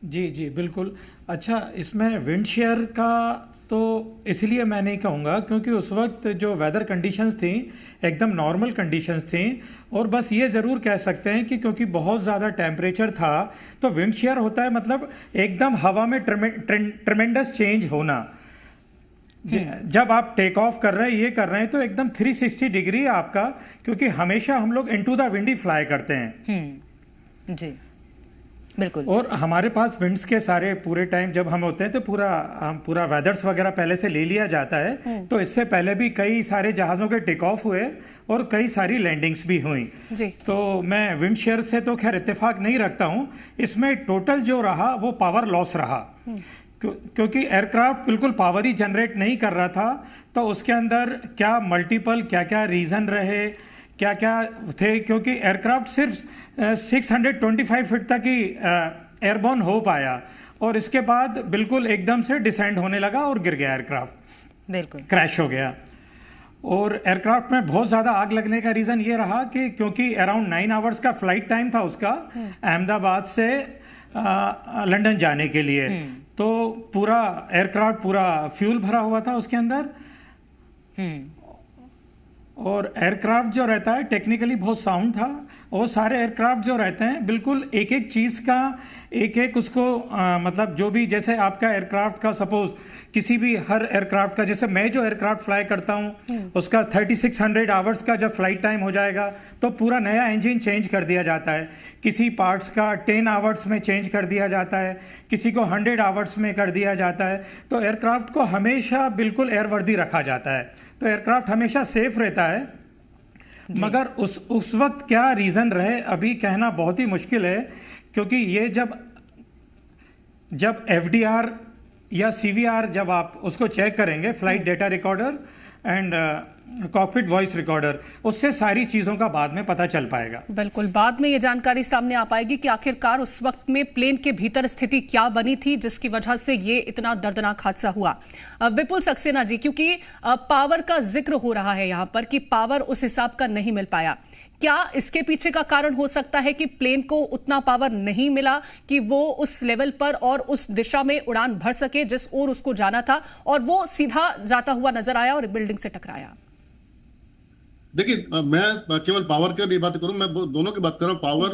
जी जी बिल्कुल। अच्छा, इसमें विंड शेयर का तो इसलिए मैं नहीं कहूँगा क्योंकि उस वक्त जो वेदर कंडीशंस थी एकदम नॉर्मल कंडीशंस थी, और बस ये ज़रूर कह सकते हैं कि क्योंकि बहुत ज़्यादा टेम्परेचर था तो विंड शेयर होता है, मतलब एकदम हवा में ट्रेमेंडस चेंज होना। जब आप टेक ऑफ कर रहे हैं, ये कर रहे हैं, तो एकदम 360 डिग्री आपका, क्योंकि हमेशा हम लोग into the wind he fly करते हैं। जी बिल्कुल। और हमारे पास विंड्स के सारे पूरे टाइम जब हम होते हैं तो पूरा वेदर्स वगैरह पहले से ले लिया जाता है। तो इससे पहले भी कई सारे जहाज़ों के टेक ऑफ हुए और कई सारी लैंडिंग्स भी हुई। तो मैं विंड शेयर से तो खैर इत्तेफाक नहीं रखता हूँ। इसमें टोटल जो रहा वो पावर लॉस रहा, क्योंकि एयरक्राफ्ट बिल्कुल पावर ही जनरेट नहीं कर रहा था। तो उसके अंदर क्या मल्टीपल क्या रीज़न रहे, क्या थे, क्योंकि एयरक्राफ्ट सिर्फ 625 फीट तक ही एयरबोर्न हो पाया और इसके बाद बिल्कुल एकदम से डिसेंड होने लगा और गिर गया एयरक्राफ्ट, बिल्कुल क्रैश हो गया। और एयरक्राफ्ट में बहुत ज़्यादा आग लगने का रीज़न ये रहा कि क्योंकि अराउंड 9 आवर्स का फ्लाइट टाइम था उसका अहमदाबाद से लंदन जाने के लिए। तो पूरा एयरक्राफ्ट पूरा फ्यूल भरा हुआ था उसके अंदर। और एयरक्राफ्ट जो रहता है टेक्निकली बहुत साउंड था वो सारे एयरक्राफ्ट जो रहते हैं बिल्कुल एक एक चीज़ का एक एक उसको मतलब जो भी जैसे आपका एयरक्राफ्ट का सपोज किसी भी हर एयरक्राफ्ट का जैसे मैं जो एयरक्राफ्ट फ्लाई करता हूं उसका 3600 आवर्स का जब फ्लाइट टाइम हो जाएगा तो पूरा नया इंजन चेंज कर दिया जाता है। किसी पार्ट्स का 10 आवर्स में चेंज कर दिया जाता है, किसी को 100 आवर्स में कर दिया जाता है। तो एयरक्राफ्ट को हमेशा बिल्कुल एयरवर्दी रखा जाता है, तो एयरक्राफ्ट हमेशा सेफ रहता है। मगर उस वक्त क्या रीज़न रहे अभी कहना बहुत ही मुश्किल है, क्योंकि ये जब FDR या CVR जब आप उसको चेक करेंगे, flight data recorder and cockpit voice recorder, उससे सारी चीज़ों का बाद में पता चल पाएगा। बिल्कुल, बाद में ये जानकारी सामने आ पाएगी कि आखिरकार उस वक्त में प्लेन के भीतर स्थिति क्या बनी थी जिसकी वजह से ये इतना दर्दनाक हादसा हुआ। विपुल सक्सेना जी, क्योंकि पावर का जिक्र हो रहा है यहाँ पर कि पावर उस हिसाब का नहीं मिल पाया, क्या इसके पीछे का कारण हो सकता है कि प्लेन को उतना पावर नहीं मिला कि वो उस लेवल पर और उस दिशा में उड़ान भर सके जिस ओर उसको जाना था, और वो सीधा जाता हुआ नजर आया और बिल्डिंग से टकराया? देखिए, मैं केवल पावर की नहीं बात करूं, मैं दोनों की बात कर रहा हूं। पावर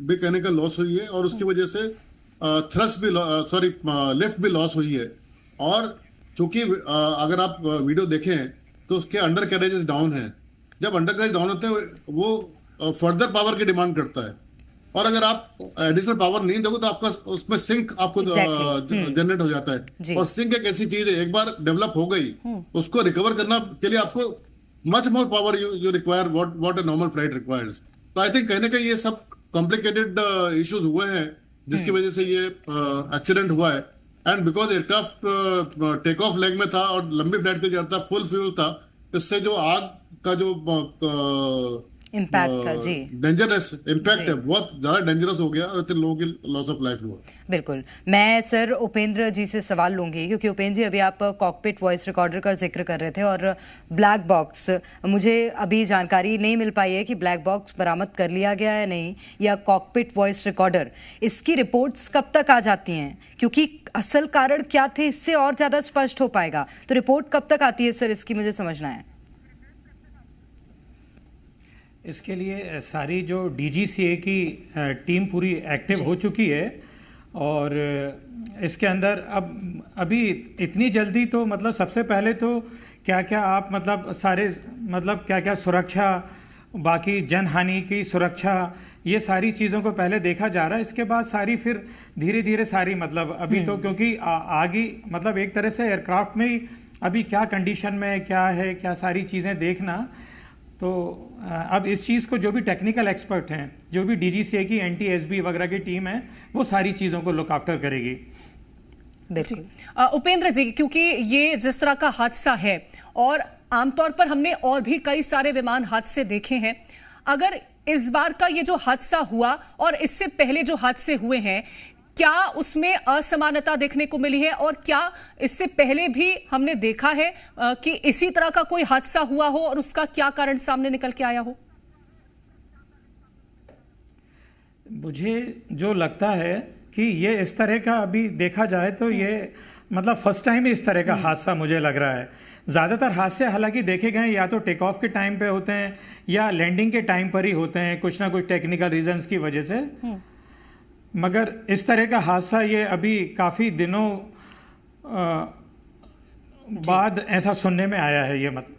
भी कहने का लॉस हुई है और उसकी वजह से थ्रस्ट भी लिफ्ट भी लॉस हुई है। और चूंकि अगर आप वीडियो देखें तो उसके अंडर कैरेजेस डाउन है। जब अंडर कैरेज डाउन होते हैं वो फर्दर पावर की डिमांड करता है, और अगर आप एडिशनल पावर नहीं दोगे तो आपका उसमें सिंक आपको जनरेट हो जाता है। और सिंक एक ऐसी चीज है, एक बार डेवलप हो गई उसको रिकवर करना के लिए आपको much more power you require what a normal flight requires. तो I think कहने का ये सब complicated issues हुए हैं जिसकी वजह से ये एक्सीडेंट हुआ है। And because aircraft take off leg में था और लंबी फ्लाइट के लिए था, फुल फ्यूल था, इससे जो आग का जो इम्पैक्ट था जी, डेंजरस इम्पैक्ट है, बहुत ज्यादा डेंजरस हो गया और इतने लोगों की लॉस ऑफ लाइफ हुआ। बिल्कुल, मैं सर उपेंद्र जी से सवाल लूंगी, क्योंकि उपेंद्र जी अभी आप कॉकपिट वॉइस रिकॉर्डर का जिक्र कर रहे थे और ब्लैक बॉक्स, मुझे अभी जानकारी नहीं मिल पाई है कि ब्लैक बॉक्स बरामद कर लिया गया है नहीं, या कॉकपिट वॉइस रिकॉर्डर, इसकी रिपोर्ट्स कब तक आ जाती हैं? क्योंकि असल कारण क्या थे इससे और ज़्यादा स्पष्ट हो पाएगा, तो रिपोर्ट कब तक आती है सर, इसकी मुझे समझना है। इसके लिए सारी जो DGCA की टीम पूरी एक्टिव हो चुकी है, और इसके अंदर अभी इतनी जल्दी तो मतलब सबसे पहले तो क्या क्या आप मतलब सारे मतलब क्या क्या सुरक्षा, बाकी जनहानि की सुरक्षा, ये सारी चीज़ों को पहले देखा जा रहा है। इसके बाद सारी फिर धीरे धीरे सारी मतलब अभी तो क्योंकि आगे मतलब एक तरह से एयरक्राफ्ट में ही अभी क्या कंडीशन में क्या है, क्या सारी चीज़ें देखना, तो अब इस चीज़ को जो भी टेक्निकल एक्सपर्ट हैं, जो भी DGCA की NTSB वगैरह की टीम है, वो सारी चीज़ों को लुक आफ्टर करेगी। उपेंद्र जी, क्योंकि ये जिस तरह का हादसा है और आमतौर पर हमने और भी कई सारे विमान हादसे देखे हैं, अगर इस बार का ये जो हादसा हुआ और इससे पहले जो हादसे हुए हैं, क्या उसमें असमानता देखने को मिली है, और क्या इससे पहले भी हमने देखा है कि इसी तरह का कोई हादसा हुआ हो और उसका क्या कारण सामने निकल के आया हो? मुझे जो लगता है कि ये इस तरह का अभी देखा जाए तो ये मतलब फर्स्ट टाइम इस तरह का हादसा मुझे लग रहा है। ज़्यादातर हादसे हालांकि देखे गए या तो टेक ऑफ के टाइम पे होते हैं या लैंडिंग के टाइम पर ही होते हैं, कुछ ना कुछ टेक्निकल रीजंस की वजह से, मगर इस तरह का हादसा ये अभी काफ़ी दिनों बाद ऐसा सुनने में आया है। ये मतलब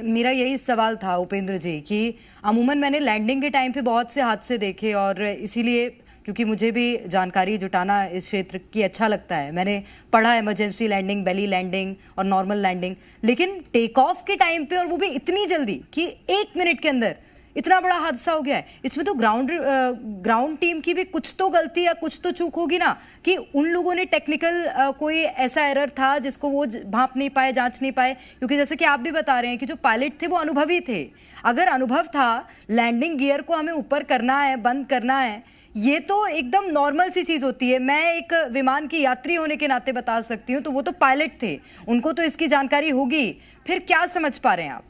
मेरा यही सवाल था उपेंद्र जी कि अमूमन मैंने लैंडिंग के टाइम पे बहुत से हादसे देखे, और इसीलिए क्योंकि मुझे भी जानकारी जुटाना इस क्षेत्र की अच्छा लगता है, मैंने पढ़ा इमरजेंसी लैंडिंग, बेली लैंडिंग और नॉर्मल लैंडिंग, लेकिन टेक ऑफ के टाइम पे और वो भी इतनी जल्दी कि 1 मिनट के अंदर इतना बड़ा हादसा हो गया है। इसमें तो ग्राउंड टीम की भी कुछ तो गलती या कुछ तो चूक होगी ना, कि उन लोगों ने टेक्निकल कोई ऐसा एरर था जिसको वो भांप नहीं पाए, जांच नहीं पाए, क्योंकि जैसे कि आप भी बता रहे हैं कि जो पायलट थे वो अनुभवी थे। अगर अनुभव था, लैंडिंग गियर को हमें ऊपर करना है, बंद करना है, ये तो एकदम नॉर्मल सी चीज होती है। मैं एक विमान की यात्री होने के नाते बता सकती हूँ, तो वो तो पायलट थे, उनको तो इसकी जानकारी होगी। फिर क्या समझ पा रहे हैं आप?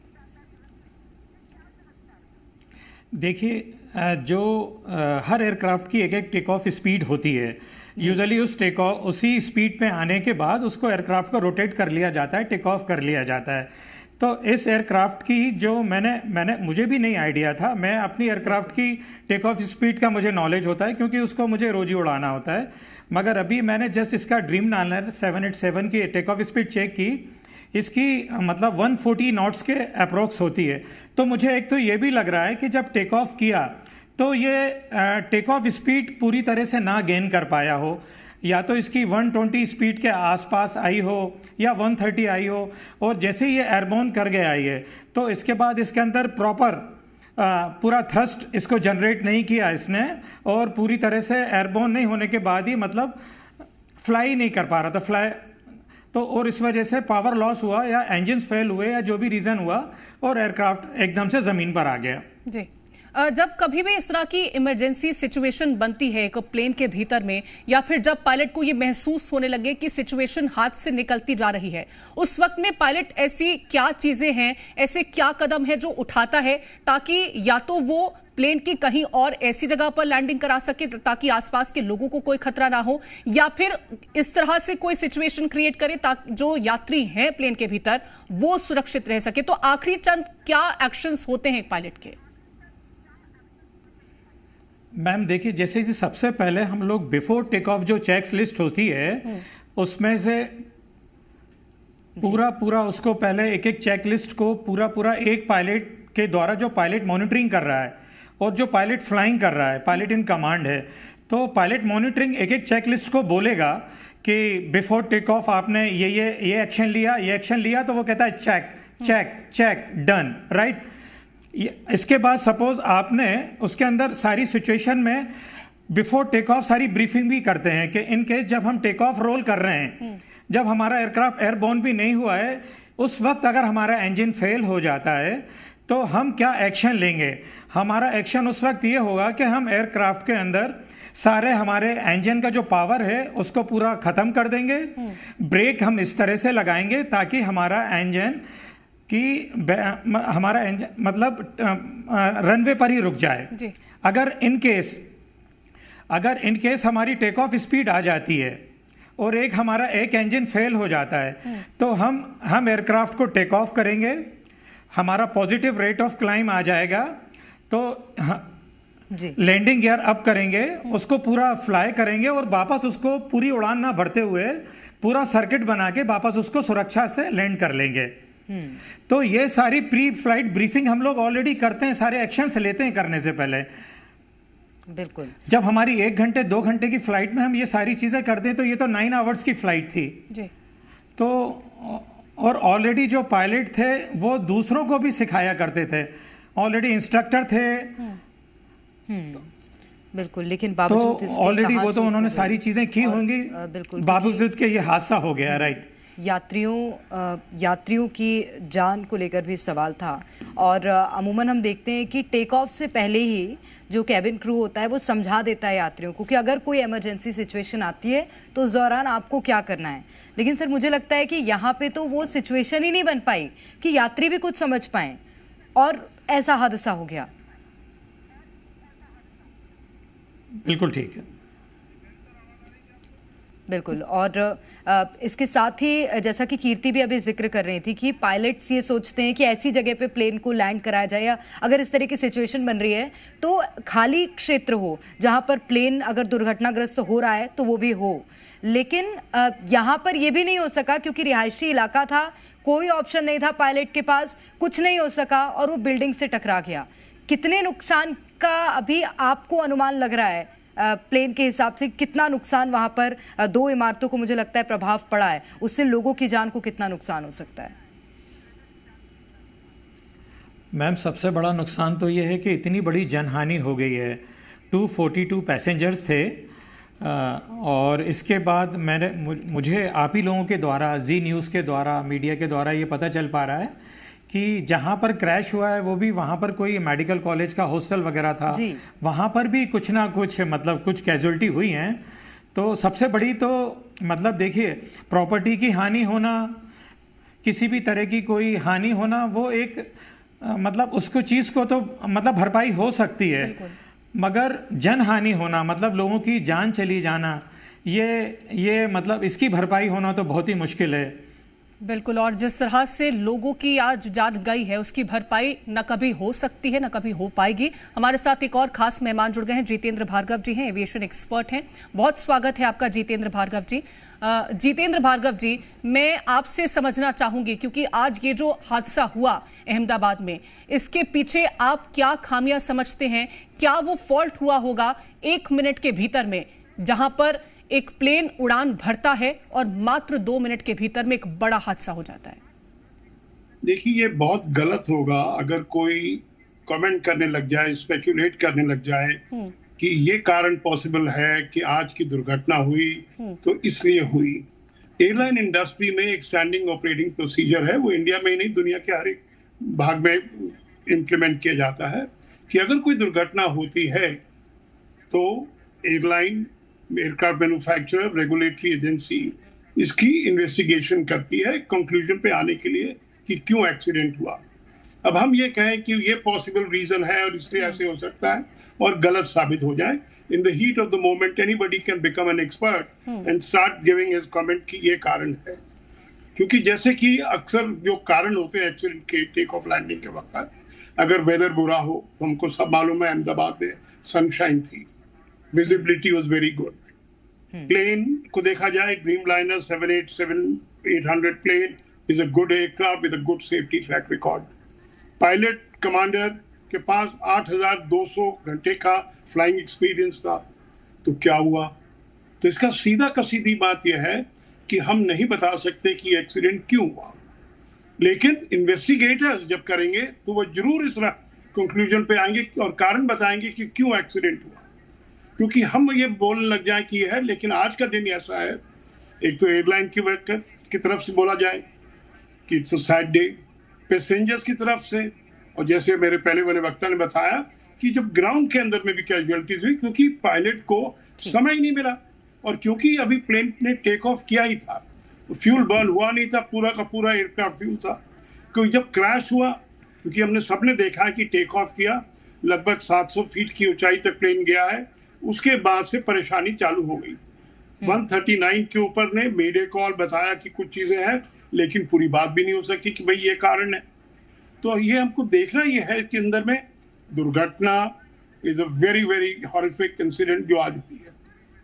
देखिए, जो हर एयरक्राफ्ट की एक एक टेक ऑफ स्पीड होती है, यूजुअली उसी स्पीड पे आने के बाद उसको एयरक्राफ्ट को रोटेट कर लिया जाता है, टेक ऑफ कर लिया जाता है। तो इस एयरक्राफ्ट की जो मैंने मुझे भी नहीं आइडिया था। मैं अपनी एयरक्राफ्ट की टेक ऑफ स्पीड का मुझे नॉलेज होता है क्योंकि उसको मुझे रोज ही उड़ाना होता है, मगर अभी मैंने जस्ट इसका ड्रीमलाइनर 787 की टेक ऑफ स्पीड चेक की। इसकी मतलब 140 नॉट्स के अप्रोक्स होती है। तो मुझे एक तो ये भी लग रहा है कि जब टेक ऑफ किया तो ये टेक ऑफ स्पीड पूरी तरह से ना गेन कर पाया हो, या तो इसकी 120 स्पीड के आसपास आई हो या 130 आई हो, और जैसे ही ये एयरबोर्न कर गया ये, तो इसके बाद इसके अंदर प्रॉपर पूरा थ्रस्ट इसको जनरेट नहीं किया इसने, और पूरी तरह से एयरबोर्न नहीं होने के बाद ही मतलब फ्लाई नहीं कर पा रहा था फ्लाई। तो और इस वजह से पावर लॉस हुआ या इंजन फेल हुए या जो भी रीज़न हुआ, और एयरक्राफ्ट एकदम से ज़मीन पर आ गया। जी, जब कभी भी इस तरह की इमरजेंसी सिचुएशन बनती है एक प्लेन के भीतर में, या फिर जब पायलट को ये महसूस होने लगे कि सिचुएशन हाथ से निकलती जा रही है, उस वक्त में पायलट ऐसी क्या चीजें हैं, ऐसे क्या कदम है जो उठाता है ताकि या तो वो प्लेन की कहीं और ऐसी जगह पर लैंडिंग करा सके ताकि आसपास के लोगों को कोई खतरा ना हो, या फिर इस तरह से कोई सिचुएशन क्रिएट करे ताकि जो यात्री हैं प्लेन के भीतर वो सुरक्षित रह सके। तो आखिरी चंद क्या एक्शंस होते हैं पायलट के? मैम देखिए, जैसे कि सबसे पहले हम लोग बिफोर टेक ऑफ जो चेक्स लिस्ट होती है उसमें से पूरा उसको पहले एक एक चेक लिस्ट को पूरा एक पायलट के द्वारा, जो पायलट मॉनिटरिंग कर रहा है और जो पायलट फ्लाइंग कर रहा है, पायलट इन कमांड है, तो पायलट मॉनिटरिंग एक एक चेक लिस्ट को बोलेगा कि बिफोर टेक ऑफ आपने ये एक्शन लिया, ये एक्शन लिया, तो वो कहता है check check check done, right. इसके बाद सपोज आपने उसके अंदर सारी सिचुएशन में बिफोर टेक ऑफ सारी ब्रीफिंग भी करते हैं कि इन केस जब हम टेक ऑफ रोल कर रहे हैं, जब हमारा एयरक्राफ्ट एयरबोर्न भी नहीं हुआ है, उस वक्त अगर हमारा इंजन फेल हो जाता है तो हम क्या एक्शन लेंगे। हमारा एक्शन उस वक्त ये होगा कि हम एयरक्राफ्ट के अंदर सारे हमारे इंजन का जो पावर है उसको पूरा खत्म कर देंगे। ब्रेक हम इस तरह से लगाएंगे ताकि हमारा इंजन मतलब रनवे पर ही रुक जाए। अगर इन केस हमारी टेक ऑफ स्पीड आ जाती है और हमारा एक इंजन फेल हो जाता है, तो हम एयरक्राफ्ट को टेक ऑफ करेंगे, हमारा पॉजिटिव रेट ऑफ क्लाइम आ जाएगा, तो लैंडिंग गियर अप करेंगे, उसको पूरा फ्लाई करेंगे और वापस उसको पूरी उड़ान ना भरते हुए पूरा सर्किट बना के वापस उसको सुरक्षा से लैंड कर लेंगे। तो ये सारी प्री फ्लाइट ब्रीफिंग हम लोग ऑलरेडी करते हैं, सारे एक्शन से लेते हैं करने से पहले। बिल्कुल। जब हमारी 1 घंटे 2 घंटे की फ्लाइट में हम ये सारी चीजें करते हैं, तो ये तो 9 आवर्स की फ्लाइट थी जी। तो और ऑलरेडी जो पायलट थे वो दूसरों को भी सिखाया करते थे, ऑलरेडी इंस्ट्रक्टर थे। बिल्कुल, लेकिन बावजूद तो ऑलरेडी वो तो उन्होंने सारी चीजें की होंगी, बावजूद के ये हादसा हो गया, राइट। यात्रियों की जान को लेकर भी सवाल था, और अमूमन हम देखते हैं कि टेक ऑफ से पहले ही जो कैबिन क्रू होता है वो समझा देता है यात्रियों को कि अगर कोई इमरजेंसी सिचुएशन आती है तो उस दौरान आपको क्या करना है। लेकिन सर मुझे लगता है कि यहाँ पे तो वो सिचुएशन ही नहीं बन पाई कि यात्री भी कुछ समझ पाए, और ऐसा हादसा हो गया। बिल्कुल ठीक है, बिल्कुल। और इसके साथ ही जैसा कि कीर्ति भी अभी जिक्र कर रही थी कि पायलट्स ये सोचते हैं कि ऐसी जगह पे प्लेन को लैंड कराया जाए, या अगर इस तरह की सिचुएशन बन रही है तो खाली क्षेत्र हो जहां पर प्लेन अगर दुर्घटनाग्रस्त हो रहा है तो वो भी हो। लेकिन यहाँ पर ये भी नहीं हो सका क्योंकि रिहायशी इलाका था, कोई ऑप्शन नहीं था पायलट के पास, कुछ नहीं हो सका और वो बिल्डिंग से टकरा गया। कितने नुकसान का अभी आपको अनुमान लग रहा है? प्लेन के हिसाब से कितना नुकसान वहां पर 2 इमारतों को मुझे लगता है प्रभाव पड़ा है, उससे लोगों की जान को कितना नुकसान हो सकता है? मैम सबसे बड़ा नुकसान तो ये है कि इतनी बड़ी जनहानि हो गई है। 242 पैसेंजर्स थे, और इसके बाद मुझे आप ही लोगों के द्वारा, जी न्यूज़ के द्वारा, मीडिया के द्वारा ये पता चल पा रहा है कि जहाँ पर क्रैश हुआ है वो भी वहाँ पर कोई मेडिकल कॉलेज का हॉस्टल वगैरह था, वहाँ पर भी कुछ ना कुछ मतलब कुछ कैजुअल्टी हुई हैं। तो सबसे बड़ी तो मतलब देखिए, प्रॉपर्टी की हानि होना, किसी भी तरह की कोई हानि होना, वो एक मतलब उसको चीज़ को तो मतलब भरपाई हो सकती है, मगर जन हानि होना मतलब लोगों की जान चली जाना, ये मतलब इसकी भरपाई होना तो बहुत ही मुश्किल है। बिल्कुल, और जिस तरह से लोगों की आज जान गई है उसकी भरपाई न कभी हो सकती है न कभी हो पाएगी। हमारे साथ एक और खास मेहमान जुड़ गए हैं, जितेंद्र भार्गव जी हैं, एविएशन एक्सपर्ट हैं। बहुत स्वागत है आपका जितेंद्र भार्गव जी। जितेंद्र भार्गव जी, मैं आपसे समझना चाहूंगी क्योंकि आज ये जो हादसा हुआ अहमदाबाद में, इसके पीछे आप क्या खामियां समझते हैं? क्या वो फॉल्ट हुआ होगा 1 मिनट के भीतर में, जहां पर एक प्लेन उड़ान भरता है और मात्र 2 मिनट के भीतर में एक बड़ा हादसा हो जाता है? देखिए, ये बहुत गलत होगा अगर कोई कमेंट करने लग जाए, स्पेकुलेट करने लग जाए कि ये कारण पॉसिबल है कि आज की दुर्घटना हुई तो इसलिए हुई। एयरलाइन इंडस्ट्री में एक स्टैंडिंग ऑपरेटिंग प्रोसीजर है, वो इंडिया में ही नहीं दुनिया के हर एक भाग में इम्प्लीमेंट किया जाता है कि अगर कोई दुर्घटना होती है तो airline, aircraft manufacturer, regulatory agency इसकी इन्वेस्टिगेशन करती है कंक्लूजन पे आने के लिए कि क्यों एक्सीडेंट हुआ। अब हम ये कहें कि ये पॉसिबल रीजन है और इसलिए ऐसे हो सकता है और गलत साबित हो जाए, in the heat of the moment anybody can become an expert and start giving his comment कि ये कारण है। क्योंकि जैसे कि अक्सर जो कारण होते हैं एक्सीडेंट के टेक ऑफ लैंडिंग के वक्त, अगर वेदर बुरा हो तो हमको सब मालूम है अहमदाबाद में सनशाइन थी, visibility was very good. Plane को देखा जाए, Dreamliner 787-800 plane is a good aircraft with a good safety track record. Pilot commander के पास 8,200 घंटे का फ्लाइंग एक्सपीरियंस था। तो क्या हुआ? तो इसका सीधा का सीधी बात यह है कि हम नहीं बता सकते कि एक्सीडेंट क्यों हुआ, लेकिन इन्वेस्टिगेटर्स जब करेंगे तो वो जरूर इस कंक्लूजन पे आएंगे और कारण बताएंगे कि क्यों एक्सीडेंट हुआ। क्योंकि हम ये बोलने लग जाए कि ये है, लेकिन आज का दिन ऐसा है, एक तो एयरलाइन की तरफ से बोला जाए कि it's a sad day, passengers की तरफ से, और जैसे मेरे पहले वाले वक्ता ने बताया कि जब ग्राउंड के अंदर में भी कैजुअलिटीज हुई क्योंकि पायलट को समय ही नहीं मिला, और क्योंकि अभी प्लेन ने टेक ऑफ किया ही था, फ्यूल बर्न हुआ नहीं था, पूरा का पूरा एयरक्राफ्ट फ्यूल था। क्योंकि जब क्रैश हुआ, क्योंकि हमने सबने देखा है कि टेक ऑफ किया, लगभग 700 फीट की ऊंचाई तक प्लेन गया है, उसके बाद से परेशानी चालू हो गई। 139 के ऊपर ने मेडे कॉल बताया कि कुछ चीजें हैं, लेकिन पूरी बात भी नहीं हो सकी कि भाई ये कारण है। तो ये हमको देखना ये है कि अंदर में दुर्घटना is a very very horrific incident जो आज हुई है।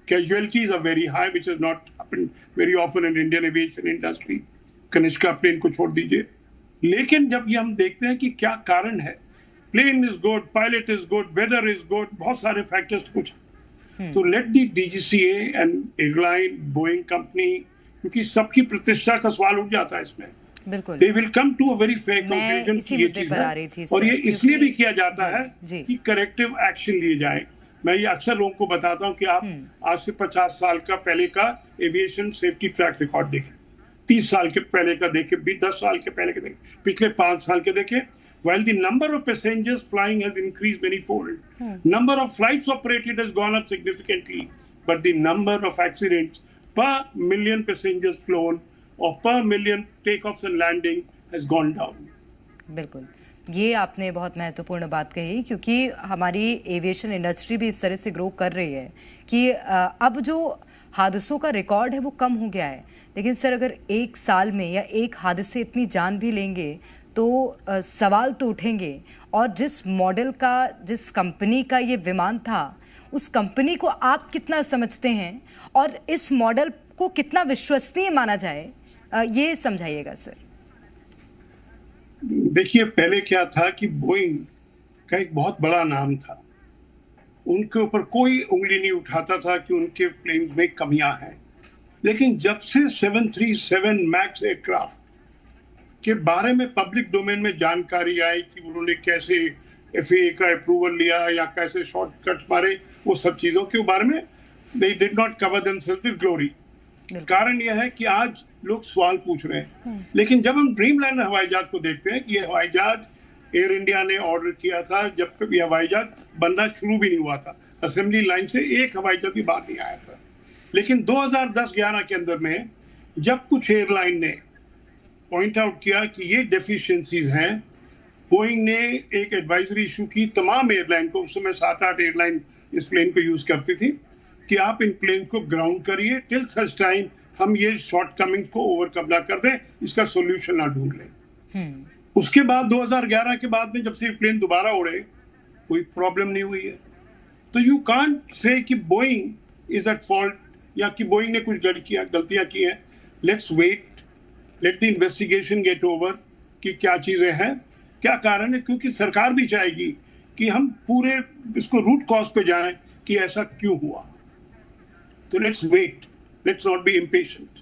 Casualties are very high which is not happened very often in Indian aviation industry. Kanishka plane को छोड़ दीजिए, लेकिन जब ये हम देखते हैं कि क्या कारण है, plane is good, pilot is good, weather is good, बहुत सारे फैक्टर्स कुछ, तो let the DGCA and airline, Boeing company, क्योंकि सबकी प्रतिष्ठा का सवाल उठ जाता है इसमें, बिल्कुल they will come to a very fair conclusion कि ये चीज है, और ये इसलिए भी किया जाता है कि करेक्टिव एक्शन लिए जाए। मैं ये अक्सर लोगों को बताता हूँ कि आप आज से 50 साल का पहले का एविएशन सेफ्टी ट्रैक रिकॉर्ड देखें, 30 साल के पहले का देखें, 10 साल के पहले का देखें, पिछले 5 साल के देखें। While the number of passengers flying has increased many-fold, number of flights operated has gone up significantly, but the number of accidents per million passengers flown or per million takeoffs and landing has gone down. बिल्कुल, ये आपने बहुत महत्वपूर्ण बात कही, क्योंकि हमारी aviation industry भी इस तरह से ग्रो कर रही है कि अब जो हादसों का रिकॉर्ड है वो कम हो गया है। लेकिन सर, अगर एक साल में या एक हादसे इतनी जान भी लेंगे तो सवाल तो उठेंगे। और जिस मॉडल का, जिस कंपनी का ये विमान था, उस कंपनी को आप कितना समझते हैं और इस मॉडल को कितना विश्वसनीय माना जाए, ये समझाइएगा सर। देखिए, पहले क्या था कि बोइंग का एक बहुत बड़ा नाम था, उनके ऊपर कोई उंगली नहीं उठाता था कि उनके प्लेन में कमियां हैं। लेकिन जब से 737 मैक्स एयरक्राफ्ट के बारे में पब्लिक डोमेन में जानकारी आई कि उन्होंने कैसे FAA का अप्रूवल लिया या कैसे शॉर्टकट्स मारे, वो सब चीजों के बारे में they did not cover themselves with glory। कारण यह है कि आज लोग सवाल पूछ रहे हैं। लेकिन जब हम ड्रीमलाइनर हवाई जहाज को देखते हैं कि ये हवाई जहाज एयर इंडिया ने ऑर्डर किया था, जब ये हवाई जहाज बनना शुरू भी नहीं हुआ था, असेंबली लाइन से एक हवाई जहाज भी बाहर नहीं आया था। लेकिन 2010-11 के अंदर में जब कुछ एयरलाइन ने पॉइंट आउट किया कि ये डेफिशिएंसीज हैं, बोइंग ने एक एडवाइजरी इशू की तमाम एयरलाइन को, उस समय 7-8 एयरलाइन इस प्लेन को यूज करती थी, कि आप इन प्लेन को ग्राउंड करिए टिल सच टाइम हम ये शॉर्टकमिंग को ओवरकम ना कर दें, इसका सोल्यूशन ना ढूंढ लें। उसके बाद 2011 के बाद में जब से प्लेन दोबारा उड़े कोई प्रॉब्लम नहीं हुई है। तो यू कांट से कि बोइंग इज एट फॉल्ट या कि बोइंग ने कुछ गलतियां की हैं। Let's wait, let the investigation get over कि क्या चीजें हैं, क्या कारण है, क्योंकि सरकार भी चाहेगी कि हम पूरे इसको रूट कॉज पे जाएं कि ऐसा क्यों हुआ। तो let's wait, let's not be impatient.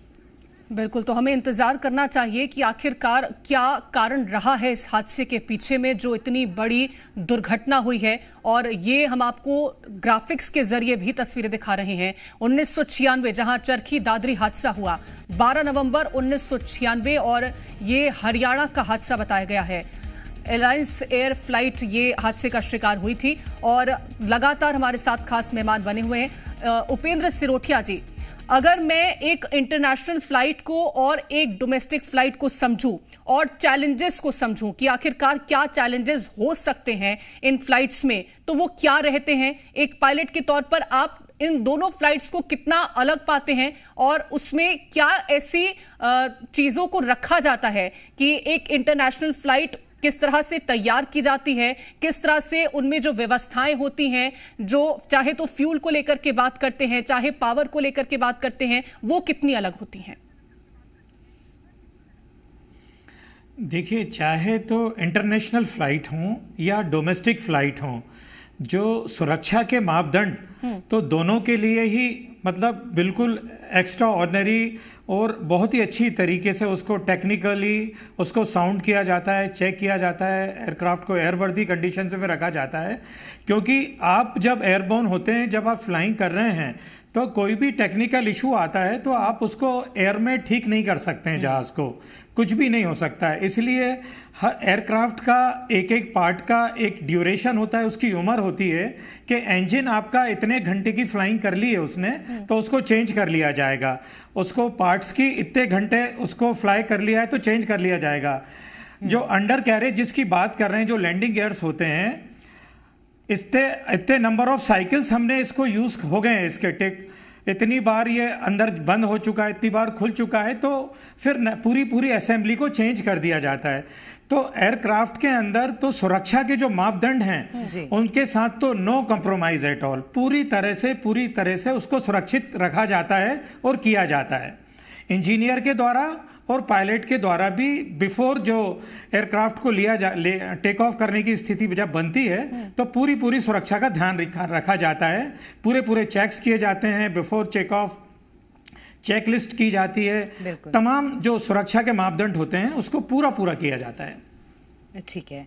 बिल्कुल, तो हमें इंतजार करना चाहिए कि आखिरकार क्या कारण रहा है इस हादसे के पीछे में जो इतनी बड़ी दुर्घटना हुई है। और ये हम आपको ग्राफिक्स के जरिए भी तस्वीरें दिखा रहे हैं। 1996 जहां चरखी दादरी हादसा हुआ, 12 नवंबर 1996, और ये हरियाणा का हादसा बताया गया है। एलायंस एयर फ्लाइट ये हादसे का शिकार हुई थी। और लगातार हमारे साथ खास मेहमान बने हुए हैं उपेंद्र सिरोठिया जी। अगर मैं एक इंटरनेशनल फ्लाइट को और एक डोमेस्टिक फ्लाइट को समझूं और चैलेंजेस को समझूं कि आखिरकार क्या चैलेंजेस हो सकते हैं इन फ्लाइट्स में, तो वो क्या रहते हैं? एक पायलट के तौर पर आप इन दोनों फ्लाइट्स को कितना अलग पाते हैं और उसमें क्या ऐसी चीजों को रखा जाता है कि एक इंटरनेशनल फ्लाइट किस तरह से तैयार की जाती है, किस तरह से उनमें जो व्यवस्थाएं होती हैं, जो चाहे तो फ्यूल को लेकर के बात करते हैं, चाहे पावर को लेकर के बात करते हैं, वो कितनी अलग होती हैं? देखिए, चाहे तो इंटरनेशनल फ्लाइट हो या डोमेस्टिक फ्लाइट हो, जो सुरक्षा के मापदंड तो दोनों के लिए ही मतलब बिल्कुल एक्स्ट्रा ऑर्डिनरी और बहुत ही अच्छी तरीके से उसको टेक्निकली उसको साउंड किया जाता है, चेक किया जाता है, एयरक्राफ्ट को एयरवर्दी कंडीशन में रखा जाता है। क्योंकि आप जब एयरबोर्न होते हैं, जब आप फ्लाइंग कर रहे हैं, तो कोई भी टेक्निकल इशू आता है तो आप उसको एयर में ठीक नहीं कर सकते हैं, जहाज को कुछ भी नहीं हो सकता है। इसलिए हर एयरक्राफ्ट का एक एक पार्ट का एक ड्यूरेशन होता है, उसकी उम्र होती है कि इंजन आपका इतने घंटे की फ्लाइंग कर ली है उसने, तो उसको चेंज कर लिया जाएगा। उसको पार्ट्स की इतने घंटे उसको फ्लाई कर लिया है तो चेंज कर लिया जाएगा। जो अंडर कैरेज जिसकी बात कर रहे हैं, जो लैंडिंग गियर्स होते हैं, इतने नंबर ऑफ साइकिल्स हमने इसको यूज हो गए हैं, इसके टेक इतनी बार ये अंदर बंद हो चुका है, इतनी बार खुल चुका है, तो फिर पूरी असेंबली को चेंज कर दिया जाता है। तो एयरक्राफ्ट के अंदर तो सुरक्षा के जो मापदंड हैं उनके साथ तो नो कॉम्प्रोमाइज एट ऑल, पूरी तरह से उसको सुरक्षित रखा जाता है और किया जाता है इंजीनियर के द्वारा और पायलट के द्वारा भी। बिफोर जो एयरक्राफ्ट को टेक ऑफ करने की स्थिति जब बनती है तो पूरी सुरक्षा का ध्यान रखा जाता है, पूरे चेक्स किए जाते हैं, बिफोर टेक ऑफ चेकलिस्ट की जाती है, तमाम जो सुरक्षा के मापदंड होते हैं उसको पूरा किया जाता है। ठीक है।